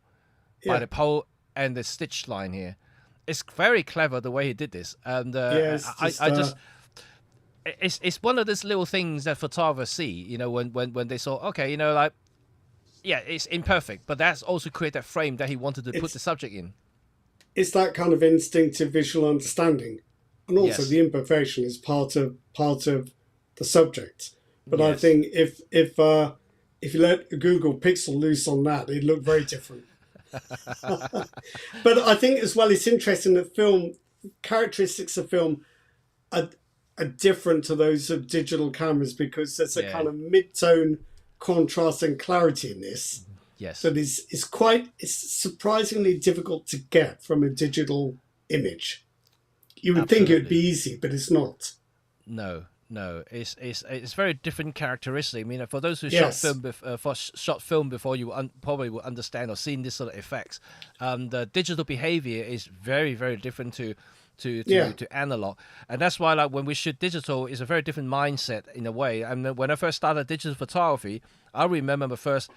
by the pole and the stitch line here. It's very clever the way he did this, and it's one of those little things that photographers see, when they saw, okay, like, yeah, it's imperfect, but that's also create that frame that he wanted to put the It's subject in. it's that kind of instinctive visual understanding, and also Yes, the imperfection is part of the subject. But I yes, think if you let Google Pixel loose on that, it'd look very different. But I think as well, it's interesting that film characteristics of film are, are different to those of digital cameras because there's a yeah, kind of mid-tone contrast and clarity in this yes, that is surprisingly difficult to get from a digital image. You would think it would be absolutely. easy, but it's not. No, no, it's very different characteristic. I mean, for those who Yes. shot film before, you probably will understand or seen this sort of effects. The digital behavior is very, very different Yeah. to analog, and that's why, like, when we shoot digital, it's a very different mindset in a way. And when I first started digital photography, I remember the first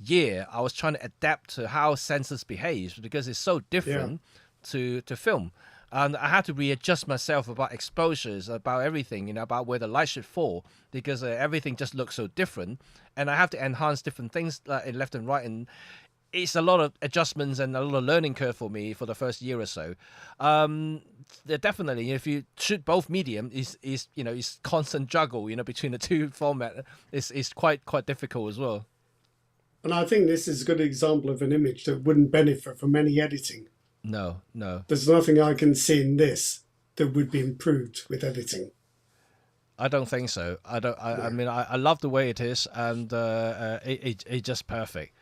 year I was trying to adapt to how sensors behave because it's so Yeah. different to film. And I had to readjust myself about exposures, about everything, about where the light should fall, because everything just looks so different, and I have to enhance different things in left and right, and it's a lot of adjustments and a lot of learning curve for me for the first year or so. Definitely, if you shoot both medium, is constant juggle, between the two format. Is quite difficult as well. And I think this is a good example of an image that wouldn't benefit from any editing. No, no. There's nothing I can see in this that would be improved with editing. I don't think so. I don't. I No. mean, I love the way it is, and it's just perfect.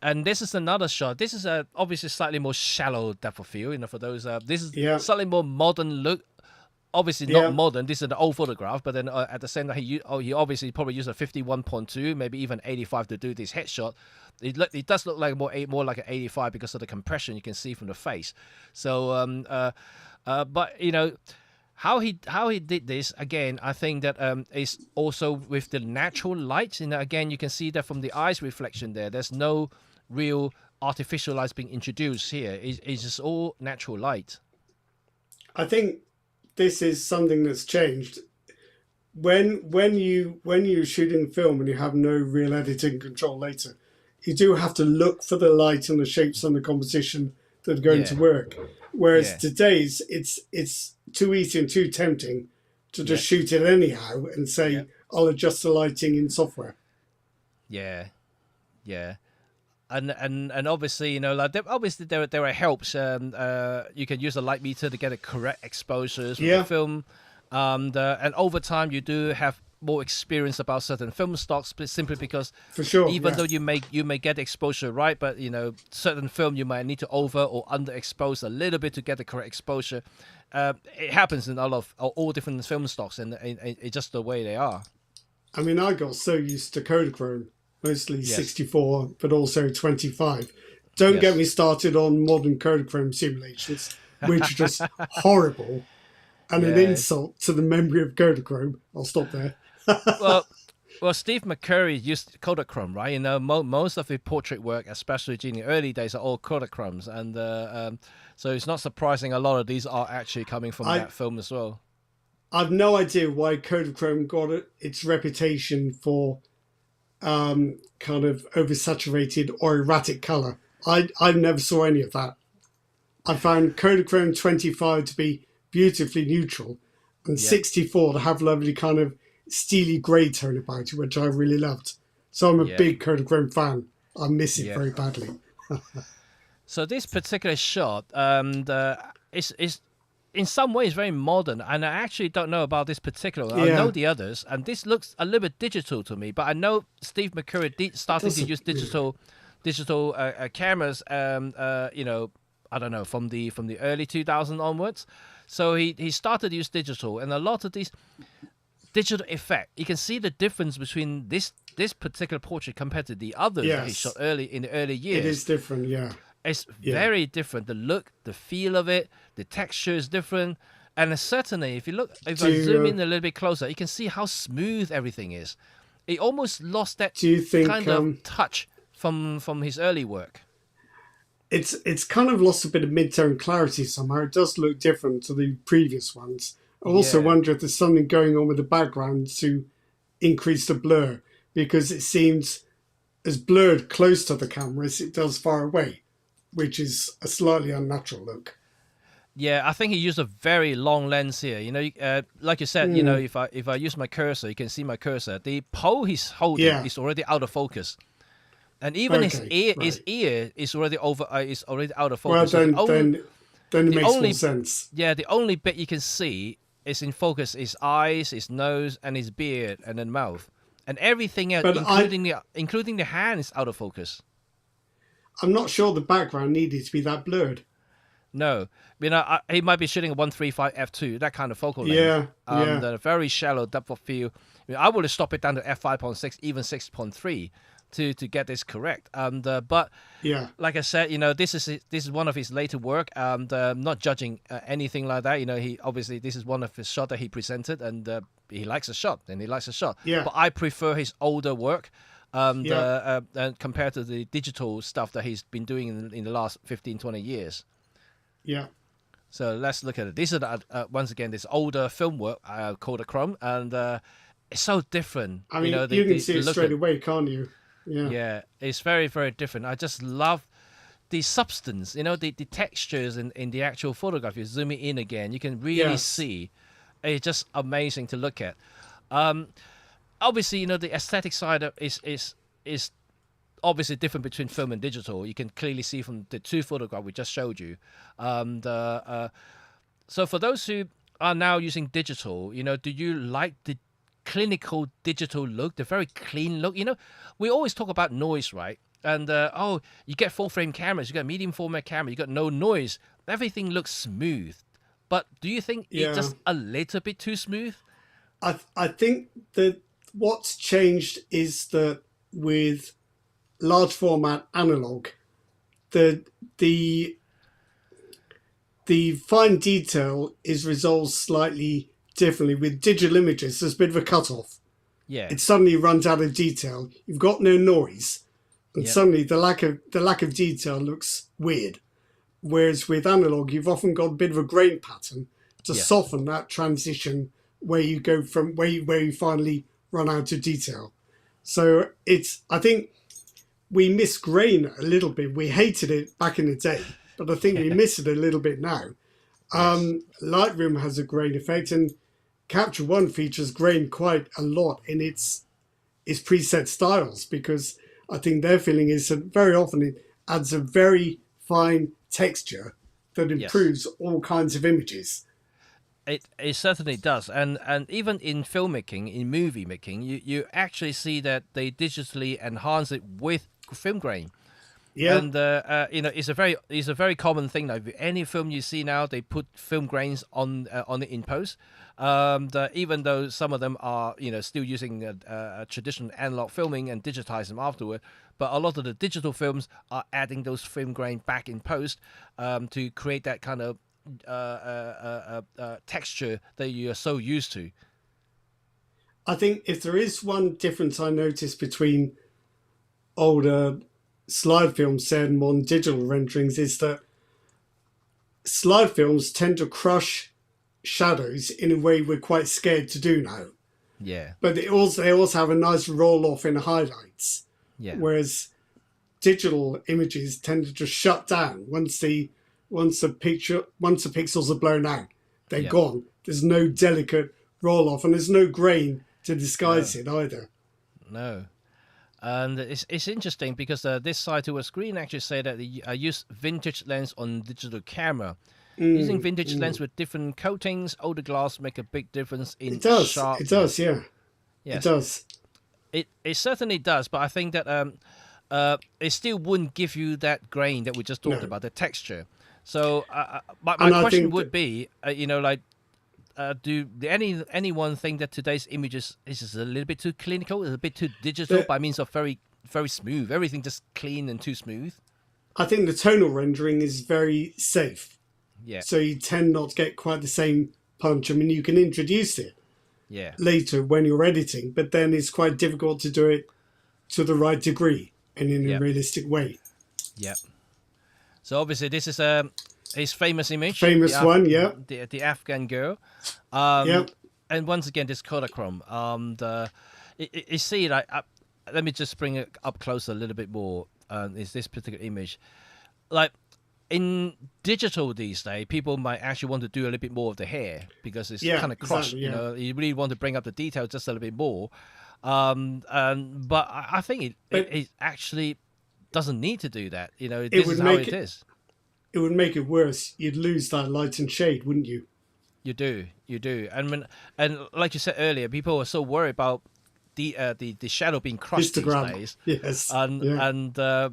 And this is another shot. This is a obviously slightly more shallow depth of field. For those. This is Yeah. slightly more modern look. Obviously not Yeah. modern. This is an old photograph, but then at the same time, he obviously probably used a 51.2, maybe even 85 to do this headshot. It does look like more like an 85 because of the compression you can see from the face. So but how he did this again, I think that is also with the natural light. Again, you can see that from the eyes reflection there. There's no real artificial lights being introduced here. It's just all natural light. I think this is something that's changed. When you're shooting film and you have no real editing control later, you do have to look for the light and the shapes and the composition that are going to Yeah, work. Whereas yeah, today's it's too easy and too tempting to yeah, just shoot it anyhow and yeah, say I'll adjust the lighting in software. yeah, yeah. And obviously, like obviously there are helps. You can use a light meter to get a correct exposures with the Yeah, film, and over time you do have more experience about certain film stocks, but simply because for sure. even Yeah. though you may get exposure right, but certain film you might need to over or underexpose a little bit to get the correct exposure. It happens in a lot of all different film stocks, and it's just the way they are. I mean, I got so used to Kodachrome, mostly Yes, 64, but also 25. Don't get yes. me started on modern Kodachrome simulations, which are just horrible and an Yeah. insult to the memory of Kodachrome. I'll stop there. Well, well, Steve McCurry used Kodachrome, right? Most of his portrait work, especially in the early days, are all Kodachromes, and so it's not surprising a lot of these are actually coming from I, that film as well. I've no idea why Kodachrome got its reputation for kind of oversaturated or erratic colour. I never saw any of that. I found Kodachrome 25 to be beautifully neutral and Yeah, 64 to have lovely kind of steely grey tone about it, which I really loved. So I'm a yeah, big Kodachrome fan. I miss it yeah. very badly. So this particular shot, is in some ways very modern, and I actually don't know about this particular one. I know Yeah, the others, and this looks a little bit digital to me. But I know Steve McCurry it starting to doesn't. use digital cameras. I don't know, from the early 2000 onwards. So he started to use digital, and a lot of these digital effect, you can see the difference between this particular portrait compared to the others that he shot Yes, early in the early it years. is different. Yeah, It's yeah. very different. The look, the feel of it, the texture is different. And certainly, if I Do zoom in a little bit closer, you can see how smooth everything is. It almost lost that do you think kind of touch from his early work. it's kind of lost a bit of mid-tone clarity somehow? It does look different to the previous ones, I also Yeah. wonder if there's something going on with the background to increase the blur, because it seems as blurred close to the camera as it does far away, which is a slightly unnatural look. Yeah, I think he used a very long lens here. Like you said, Mm, if I use my cursor, you can see my cursor. The pole he's holding yeah. is already out of focus, and even Okay. his Right. ear is already out of Well, focus. So then it the makes more only sense. yeah the only bit you can see is in focus is eyes, his nose, and his beard, and then mouth, and everything else, But including the hand, is out of focus. I'm not sure the background needed to be that blurred. No, he might be shooting a 135 f2, that kind of focal length. Yeah. Yeah. The very shallow depth of field. I would have stopped it down to f5.6, even 6.3, to get this correct. But Yeah. like I said, this is one of his later work, and not judging anything like that. He obviously this is one of his shot that he presented, and he likes a shot, and he likes a shot. Yeah. But I prefer his older work. Yeah. And compared to the digital stuff that he's been doing in the last 15, 20 years. Yeah. So let's look at it. These are once again this older film work called a Chrome, and it's so different. I mean, The, you can the, see the it look straight at away, can't you? Yeah. yeah, it's very very different. I just love the substance. The textures in the actual photograph. You zoom it in again, you can really Yes. see. It's just amazing to look at. Obviously, the aesthetic side is obviously different between film and digital. You can clearly see from the two photographs we just showed you. So for those who are now using digital, do you like the clinical digital look, the very clean look? We always talk about noise, right? And you get full frame cameras, you got medium format camera, you got no noise. Everything looks smooth. But do you think it's Yeah. just a little bit too smooth? I think that what's changed is that with large format analog, the the the fine detail is resolved slightly differently. With digital images, there's a bit of a cut-off. Yeah. It suddenly runs out of detail. You've got no noise, and Yep. suddenly the lack of detail looks weird. Whereas with analog, you've often got a bit of a grain pattern to Yeah. soften that transition where you go from where you finally run out of detail. So I think we miss grain a little bit. We hated it back in the day, but I think we miss it a little bit now. Yes. Lightroom has a grain effect, and Capture One features grain quite a lot in its preset styles, because I think their feeling is that very often it adds a very fine texture that Yes. improves all kinds of images. It certainly does, and even in filmmaking, in movie making, you actually see that they digitally enhance it with film grain, Yeah, and it's a very common thing. Like any film you see now, they put film grains on it in post. Even though some of them are still using a traditional analog filming and digitize them afterward, but a lot of the digital films are adding those film grain back in post to create that kind of texture that you're so used to. I think if there is one difference I noticed between older slide films and modern digital renderings, is that slide films tend to crush shadows in a way we're quite scared to do now. Yeah, But they also have a nice roll off in highlights, yeah, whereas digital images tend to just shut down once the pixels are blown out. They're yeah. gone. There's no delicate roll off, and there's no grain to No, disguise it either. no. And it's interesting because this side to a screen actually say that I use vintage lens on digital camera. Using vintage lens with different coatings, older glass make a big difference in It does. It sharpness. does. Yeah. It Yes, does. it certainly does. But I think that it still wouldn't give you that grain that we just talked No. about, the texture. So my And I question think would be, do anyone think that today's images is just a little bit too clinical, is a bit too digital that by means of very very smooth, everything just clean and too smooth? I think the tonal rendering is very safe, Yeah, so you tend not to get quite the same punch. I mean, you can introduce it yeah, later when you're editing, but then it's quite difficult to do it to the right degree and in a yeah, realistic way. yeah. So obviously this is his famous image, famous one. Yeah, the Afghan girl. Um, yeah. and once again, this Kodachrome. You see, like, let me just bring it up close a little bit more. Is this particular image, like in digital these days, people might actually want to do a little bit more of the hair because it's Yeah, kind of crushed. exactly. You Yeah, know, you really want to bring up the detail just a little bit more. But I think but it actually doesn't need to do that. You know, it this is would how make it is. it would make it worse. You'd lose that light and shade, wouldn't you? You do, and like you said earlier, people are so worried about the shadow being crushed these Histogram. days, Yes. and Yeah.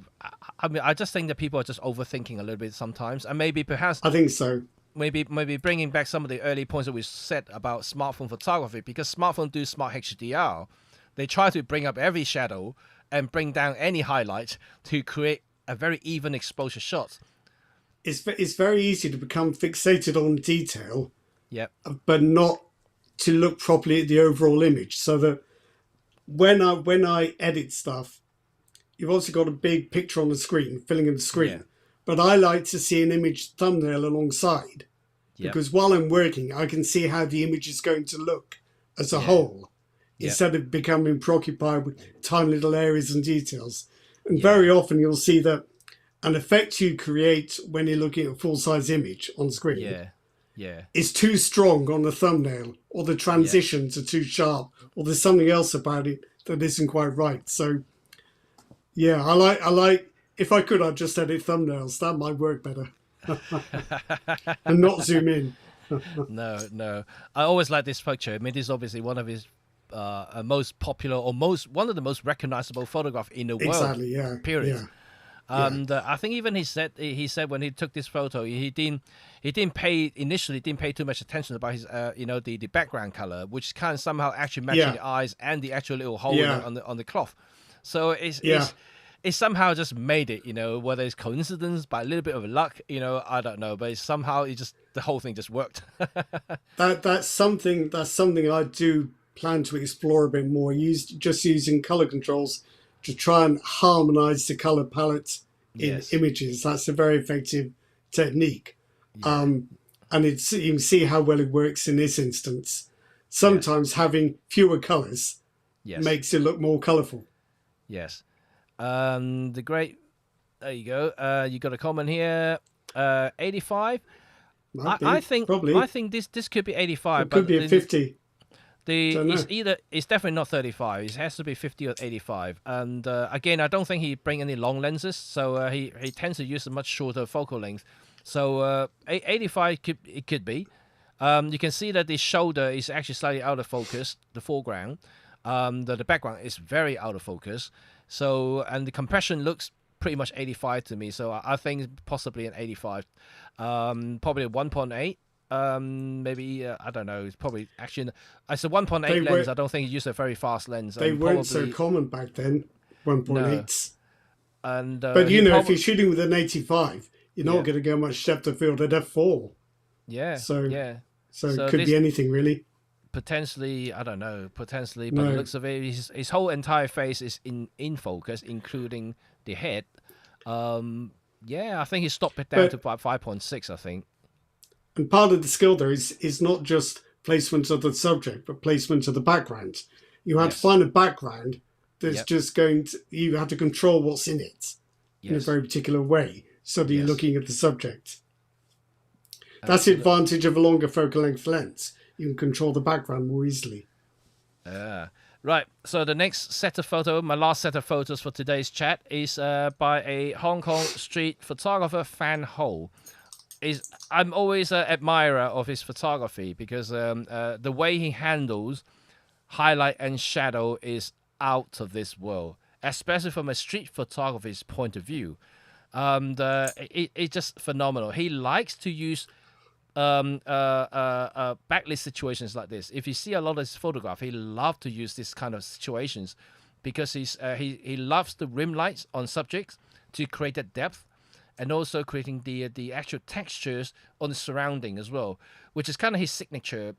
I mean, I just think that people are just overthinking a little bit sometimes, and maybe perhaps I think so. maybe bringing back some of the early points that we said about smartphone photography, because smartphone do smart HDR, they try to bring up every shadow and bring down any highlight to create a very even exposure shot. It's very easy to become fixated on detail, Yep. but not to look properly at the overall image. So that when I edit stuff, you've also got a big picture on the screen, filling in the Yeah. screen. But I like to see an image thumbnail alongside Yep. because while I'm working, I can see how the image is going to look as a Yeah. whole, Yep. instead of becoming preoccupied with tiny little areas and details. And Yeah. very often you'll see that an effect you create when you're looking at a full size image on screen Yeah. Yeah. is too strong on the thumbnail, or the Yeah. transitions are too sharp, or there's something else about it that isn't quite right. So yeah, I like if I could, I'd just edit thumbnails. That might work better. And not zoom in. No. I always like this picture. I mean, this is obviously one of his most popular or one of the most recognizable photograph in the world. Exactly. Yeah. Period. Yeah. And I think even he said when he took this photo, he didn't pay too much attention about his the background color, which kind of somehow actually matching Yeah. the eyes and the actual little hole Yeah. on the cloth. So Yeah. it's somehow just made it, whether it's coincidence, by a little bit of luck, I don't know, but somehow the whole thing just worked. That's something I do plan to explore a bit more. Using color controls to try and harmonize the color palette in Yes. images. That's a very effective technique. Yeah. And you can see how well it works in this instance. Sometimes having fewer colors Yes. makes it look more colorful. Yes. The great. There you go. You got a comment here. 85. Might be, I think probably. I think this could be 85. It could but be a 50. Don't know. It's definitely not 35. It has to be 50 or 85. And again, I don't think he bring any long lenses, so he tends to use a much shorter focal length. So 85 could be. You can see that the shoulder is actually slightly out of focus, the foreground. The background is very out of focus. So, and the compression looks pretty much 85 to me. So I think possibly an 85. Probably a 1.8. Maybe I don't know. It's probably actually it's a 1.8 lens. I don't think he used a very fast lens. They and weren't so probably, common back then. 1.8s. and But if you're shooting with an 85, you're not going to get much depth of field at f4. Yeah. So yeah. So it could be anything really. Potentially, I don't know. Potentially, but No. the looks of it, his whole entire face is in focus, including the head. Yeah, I think he stopped it down to about 5.6. I think. And part of the skill there is not just placement of the subject, but placement of the background. You have to find a background that's just you have to control what's in it in a very particular way, so that you're looking at the subject. That's the advantage of a longer focal length lens. You can control the background more easily. Right, so the next set of photos, my last set of photos for today's chat, is by a Hong Kong street photographer, Fan Ho. I'm always an admirer of his photography because the way he handles highlight and shadow is out of this world, especially from a street photographer's point of view. It's just phenomenal. He likes to use backlit situations like this. If you see a lot of his photograph, he loves to use this kind of situations because he loves the rim lights on subjects to create that depth, and also creating the actual textures on the surrounding as well, which is kind of his signature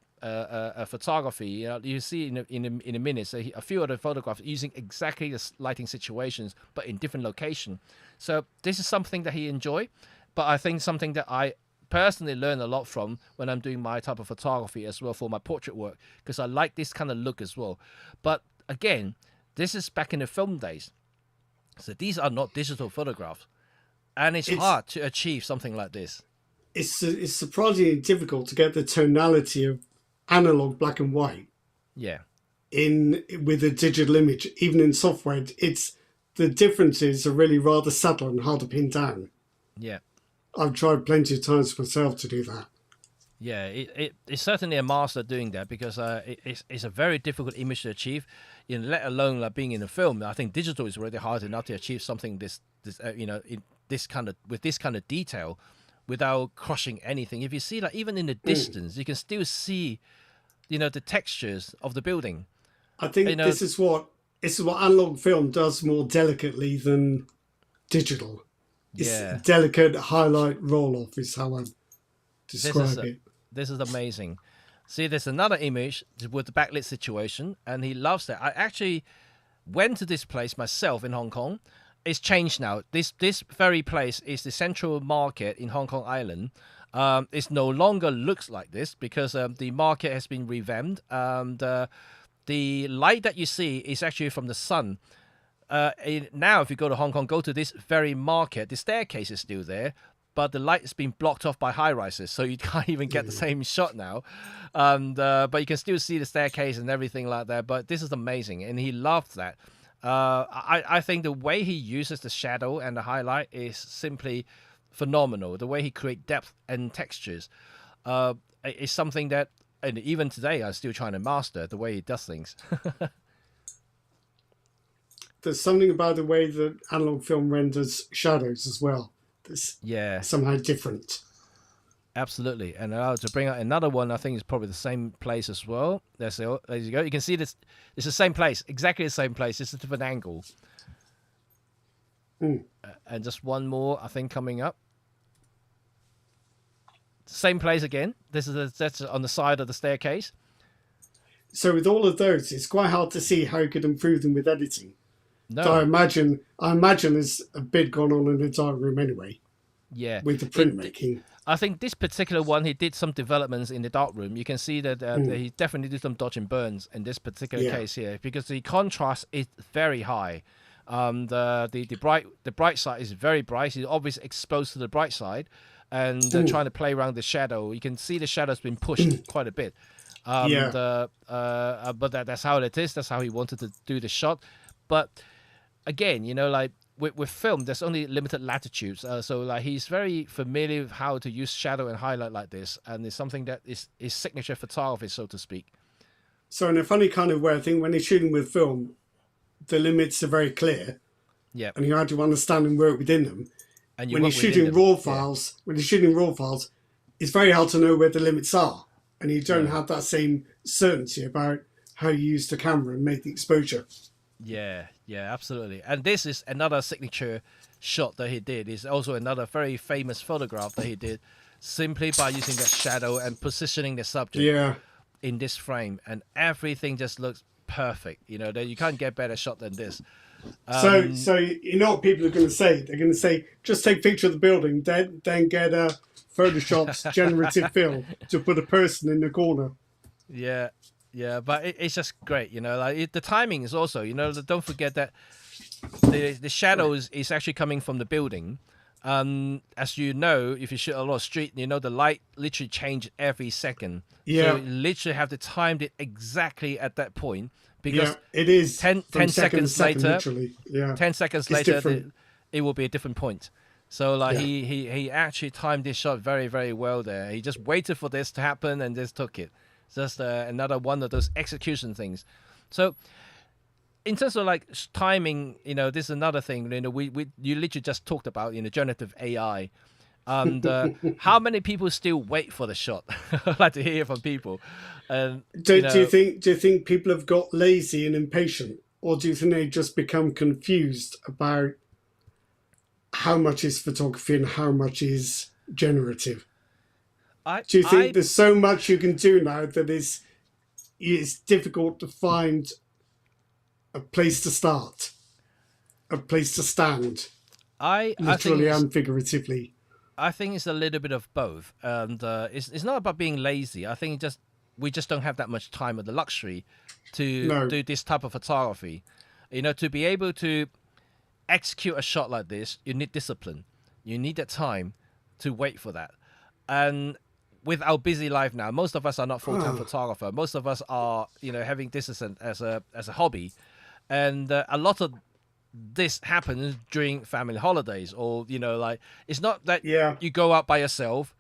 photography. You see in a minute. So a few other photographs using exactly the lighting situations, but in different location. So this is something that he enjoy, but I think something that I personally learn a lot from when I'm doing my type of photography as well for my portrait work, because I like this kind of look as well. But again, this is back in the film days, so these are not digital photographs, and it's It's hard to achieve something like this. it's surprisingly difficult to get the tonality of analog black and white Yeah, in with a digital image. Even in software, it's the differences are really rather subtle and hard to pin down. yeah. I've tried plenty of times myself to do that. Yeah, it's certainly a master doing that, because it's a very difficult image to achieve, let alone like being in a film. I think digital is already hard enough to achieve something this in this kind of with this kind of detail, without crushing anything. If you see, like, even in the distance, you can still see the textures of the building. I think this is what analog film does more delicately than digital. It's Yeah, delicate highlight roll off is how I this is describe it. this is amazing. See, there's another image with the backlit situation, and he loves that. I actually went to this place myself in Hong Kong. It's changed now. This very place is the central market in Hong Kong Island. It no longer looks like this, because the market has been revamped. The light that you see is actually from the sun. Now, if you go to Hong Kong, go to this very market, the staircase is still there, but the light has been blocked off by high rises, so you can't even get the same shot now. But you can still see the staircase and everything like that. But this is amazing, and he loved that. I think the way he uses the shadow and the highlight is simply phenomenal. The way he creates depth and textures is something that, and even today, I'm still trying to master the way he does things. There's something about the way that analog film renders shadows as well that's Yeah, somehow different. absolutely. And to bring out another one, I think it's probably the same place as well. There you go. You can see this. It's the same place, exactly the same place. It's a different angle. And just one more, I think, coming up. Same place again. That's on the side of the staircase. So with all of those, it's quite hard to see how you could improve them with editing. So No, I imagine there's a bit gone on in the dark room anyway yeah. with the printmaking. I think this particular one, he did some developments in the dark room. You can see that he definitely did some dodge and burns in this particular case here, because the contrast is very high. The bright side is very bright. He's obviously exposed to the bright side, and trying to play around the shadow. You can see the shadow's been pushed quite a bit. But that's how it is. That's how he wanted to do the shot. But again, like with film, there's only limited latitudes. So like he's very familiar with how to use shadow and highlight like this, and it's something that is signature photography, so to speak. So in a funny kind of way, I think when you're shooting with film, the limits are very clear, Yeah, and you have to understand and work within them. and When you're work within shooting them. raw files, it's very hard to know where the limits are, and you don't have that same certainty about how you use the camera and make the exposure. Yeah, absolutely. And this is another signature shot that he did. It's also another very famous photograph that he did, simply by using that shadow and positioning the subject Yeah. in this frame, and everything just looks perfect. That you can't get better shot than this. So you know what people are going to say? They're going to say, just take a picture of the building, then get a Photoshop's generative fill to put a person in the corner. Yeah, but it's just great. Like the timing is also. Don't forget that the shadows is actually coming from the building. As you know, if you shoot a lot of street, the light literally changes every second. Yeah. So you literally have to time it exactly at that point, because Yeah, it is 10 from second to seconds second, later, literally. Yeah. 10 seconds It's later, different. it will be a different point. So like Yeah. he actually timed this shot very, very well there. He just waited for this to happen and just took it. Just another one of those execution things. So in terms of like timing, this is another thing. You literally just talked about generative AI, and how many people still wait for the shot? I'd like to hear from people. And Do you think people have got lazy and impatient, or do you think they just become confused about how much is photography and how much is generative? Do you think there's so much you can do now that it's difficult to find a place to start, a place to stand, I think literally and figuratively? I think it's a little bit of both, and it's not about being lazy. I think we just don't have that much time or the luxury to No. do this type of photography. To be able to execute a shot like this, you need discipline. You need that time to wait for that. And with our busy life now, most of us are not full-time photographer. Most of us are, having this as a hobby, and a lot of this happens during family holidays, or like it's not that Yeah. you go out by yourself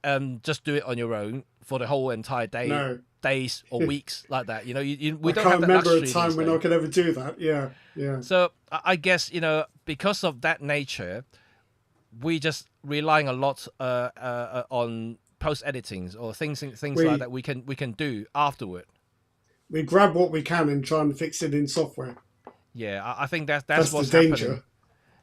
and just do it on your own for the whole entire No. days or weeks like that. We I don't can't have that remember a luxury time these when I days. could ever do that. Yeah. Yeah. So I guess because of that nature, we just relying a lot on post editings or things like We that we can do afterward. we grab what we can and try and fix it in software. Yeah, I think that's That's the what's happening. danger.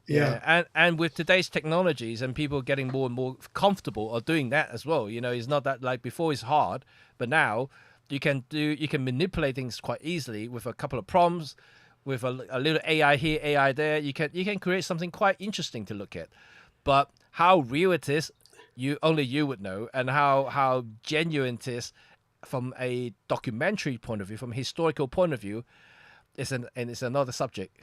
Yeah. Yeah, and with today's technologies and people getting more and more comfortable of doing that as well. It's not that like before it's hard, but now you can manipulate things quite easily with a couple of prompts, with a little AI here, AI there. You can create something quite interesting to look at. But how real it is, only you would know, and how genuine it is from a documentary point of view, from a historical point of view, it's another subject.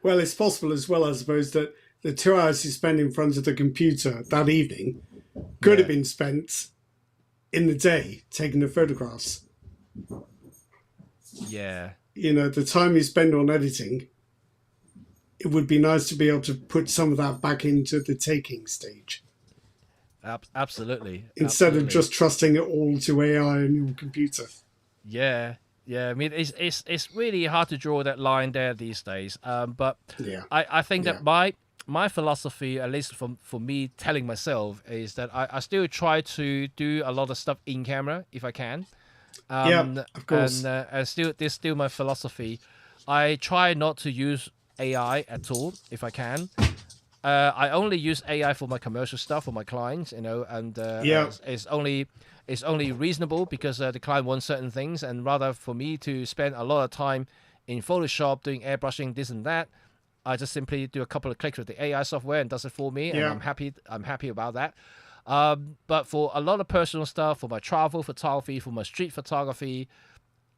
Well, it's possible as well, I suppose, that the 2 hours you spend in front of the computer that evening could have Yeah. been spent in the day taking the photographs. Yeah. The time you spend on editing, it would be nice to be able to put some of that back into the taking stage Absolutely. instead of Absolutely. just trusting it all to AI and your computer. Yeah, yeah. I mean, it's really hard to draw that line there these days. But Yeah. I think Yeah. that my philosophy, at least for me telling myself, is that I still try to do a lot of stuff in camera if I can. Yeah, of course. And still, this still my philosophy. I try not to use AI at all if I can. I only use AI for my commercial stuff for my clients, and Yeah. it's only reasonable because the client wants certain things, and rather for me to spend a lot of time in Photoshop doing airbrushing, this and that, I just simply do a couple of clicks with the AI software and does it for me, and Yeah. I'm happy. I'm happy about that. But for a lot of personal stuff, for my travel photography, for my street photography,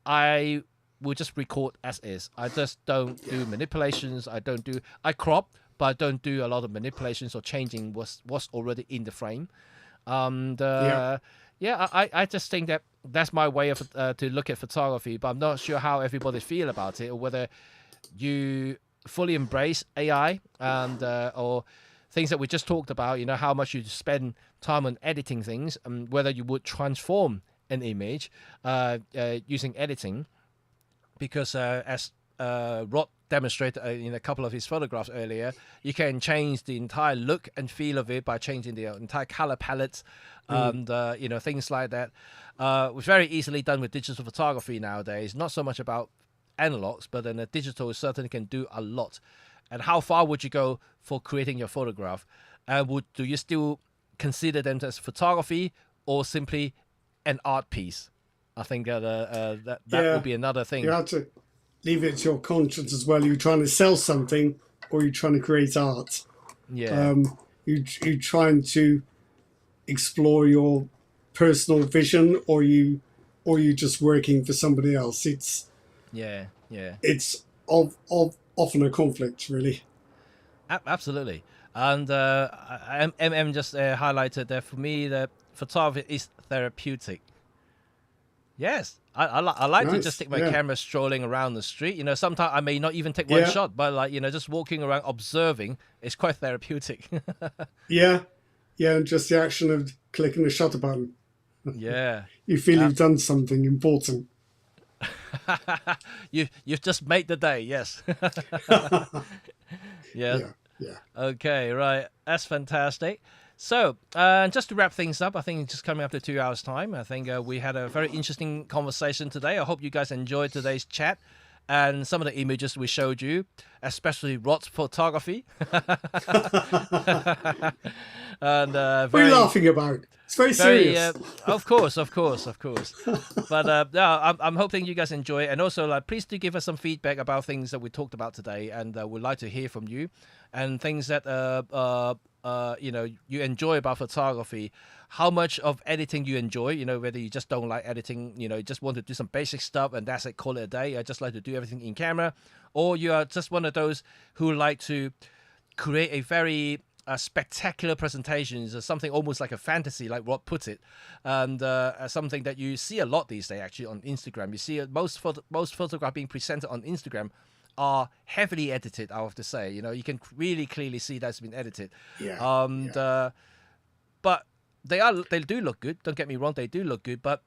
I will just record as is. I just don't do manipulations. I crop, but I don't do a lot of manipulations or changing what's already in the frame. And Yeah. yeah, I just think that's my way of to look at photography. But I'm not sure how everybody feel about it, or whether you fully embrace AI and or things that we just talked about. How much you spend time on editing things, and whether you would transform an image using editing, because as Rod demonstrated in a couple of his photographs earlier, you can change the entire look and feel of it by changing the entire color palette, and things like that. It's very easily done with digital photography nowadays. Not so much about analogs, but then a digital certainly can do a lot. And how far would you go for creating your photograph? And do you still consider them as photography or simply an art piece? I think that Yeah. would be another thing. You have to leave it to your conscience as well. You're trying to sell something or you're trying to create art. Yeah, You're trying to explore your personal vision, or you just working for somebody else. yeah. It's often a conflict, really. Absolutely. And MM just highlighted that for me, the photography is therapeutic. Yes, I like to just Nice. take my Yeah. camera strolling around the street. Sometimes I may not even take one Yeah. shot, but just walking around observing is quite therapeutic. Yeah. Yeah. And just the action of clicking the shutter button. Yeah. You feel you've done something important. You've just made the day. Yes. Yeah. Yeah. Yeah. Okay. Right. That's fantastic. So, just to wrap things up, I think it's just coming up to 2 hours time. I think we had a very interesting conversation today. I hope you guys enjoyed today's chat and some of the images we showed you, especially Rod's photography. And What are very, you laughing about? It's very very, serious. of course. But yeah, I'm hoping you guys enjoy it, and also please do give us some feedback about things that we talked about today, and we'd like to hear from you, and things that you enjoy about photography, how much of editing you enjoy, whether you just don't like editing, you just want to do some basic stuff and that's it, call it a day. I just like to do everything in camera, or you are just one of those who like to create a very spectacular presentations, or something almost like a fantasy, like Rod put it, and something that you see a lot these days actually on Instagram. You see most photographs being presented on Instagram are heavily edited. I have to say, you can really clearly see that's been edited. Yeah. But they do look good. Don't get me wrong, they do look good. But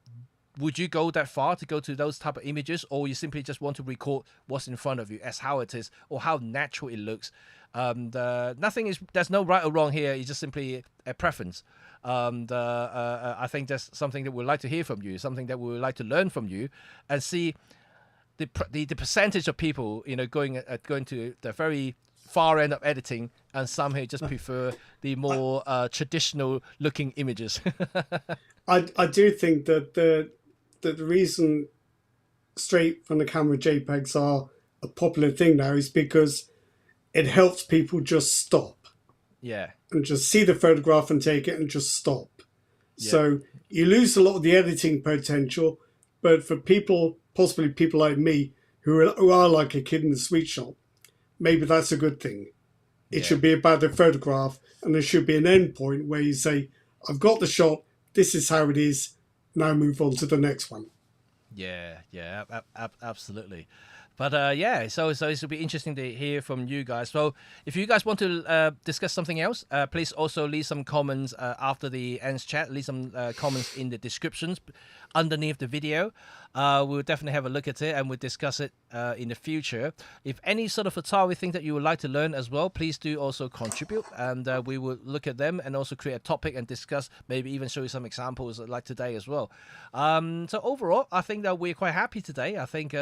would you go that far to go to those type of images, or you simply just want to record what's in front of you as how it is or how natural it looks? There's no right or wrong here. It's just simply a preference. I think that's something that we'd like to hear from you, something that we would like to learn from you, and see the percentage of people going to the very far end of editing, and some who just prefer the more traditional looking images. I do think that the reason straight from the camera JPEGs are a popular thing now is because it helps people just stop. Yeah. And just see the photograph and take it and just stop. Yeah. So you lose a lot of the editing potential, but for people, possibly people like me, who are like a kid in the sweet shop, maybe that's a good thing. It should be about the photograph, and there should be an end point where you say, I've got the shot, this is how it is, now move on to the next one. Yeah, absolutely. But so this will be interesting to hear from you guys. So if you guys want to discuss something else, please also leave some comments after the ends chat. Leave some comments in the descriptions underneath the video. We'll definitely have a look at it, and we'll discuss it in the future. If any sort of photography thing that you would like to learn as well, please do also contribute, and we will look at them and also create a topic and discuss, maybe even show you some examples like today as well. So overall, I think that we're quite happy today. I think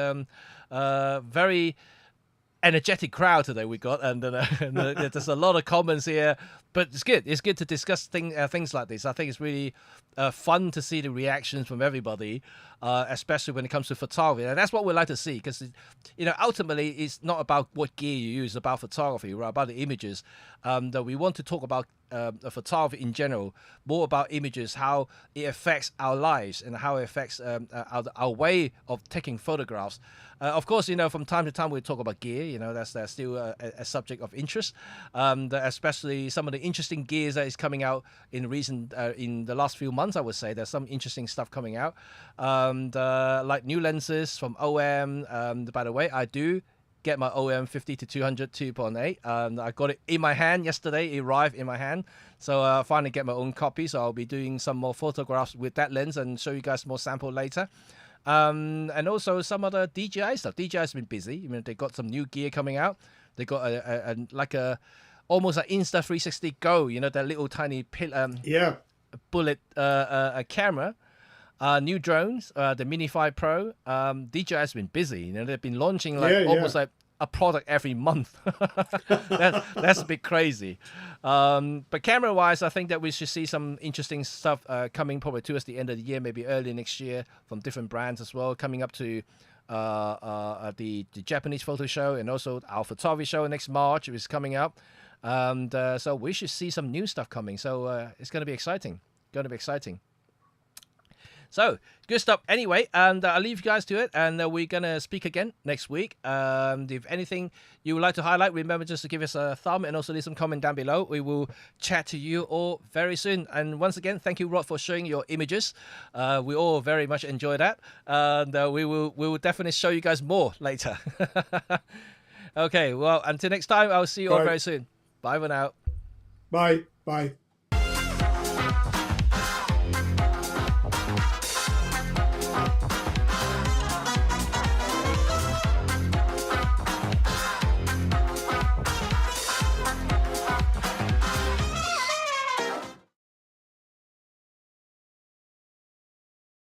very energetic crowd today we got, and there's a lot of comments here, but it's good to discuss things like this. I think it's really fun to see the reactions from everybody, especially when it comes to photography, and that's what we like to see, because ultimately it's not about what gear you use, it's about photography, right? About the images. That we want to talk about photography in general, more about images, how it affects our lives and how it affects our way of taking photographs. Of course, from time to time we talk about gear. That's still a subject of interest, especially some of the interesting gears that is coming out in the last few months. I would say there's some interesting stuff coming out, like new lenses from OM. By the way, I do get my OM 50-200 2.8. I got it in my hand yesterday. It arrived in my hand, so I finally get my own copy. So I'll be doing some more photographs with that lens and show you guys more sample later. And also some other DJI stuff. DJI's been busy. They got some new gear coming out. They got a almost an Insta360 Go. That little tiny bullet camera. New drones, the Mini 5 Pro. DJI has been busy. They've been launching almost like a product every month. That's a bit crazy. But camera-wise, I think that we should see some interesting stuff coming probably towards the end of the year, maybe early next year, from different brands as well, coming up to the Japanese photo show, and also our photography show next March is coming up. And so we should see some new stuff coming. So it's going to be exciting. So, good stuff. Anyway, and I'll leave you guys to it, and we're going to speak again next week. If anything you would like to highlight, remember just to give us a thumb and also leave some comment down below. We will chat to you all very soon. And once again, thank you, Rod, for showing your images. We all very much enjoy that. And we will definitely show you guys more later. Okay, well, until next time, I'll see you all very soon. Bye for now. Bye.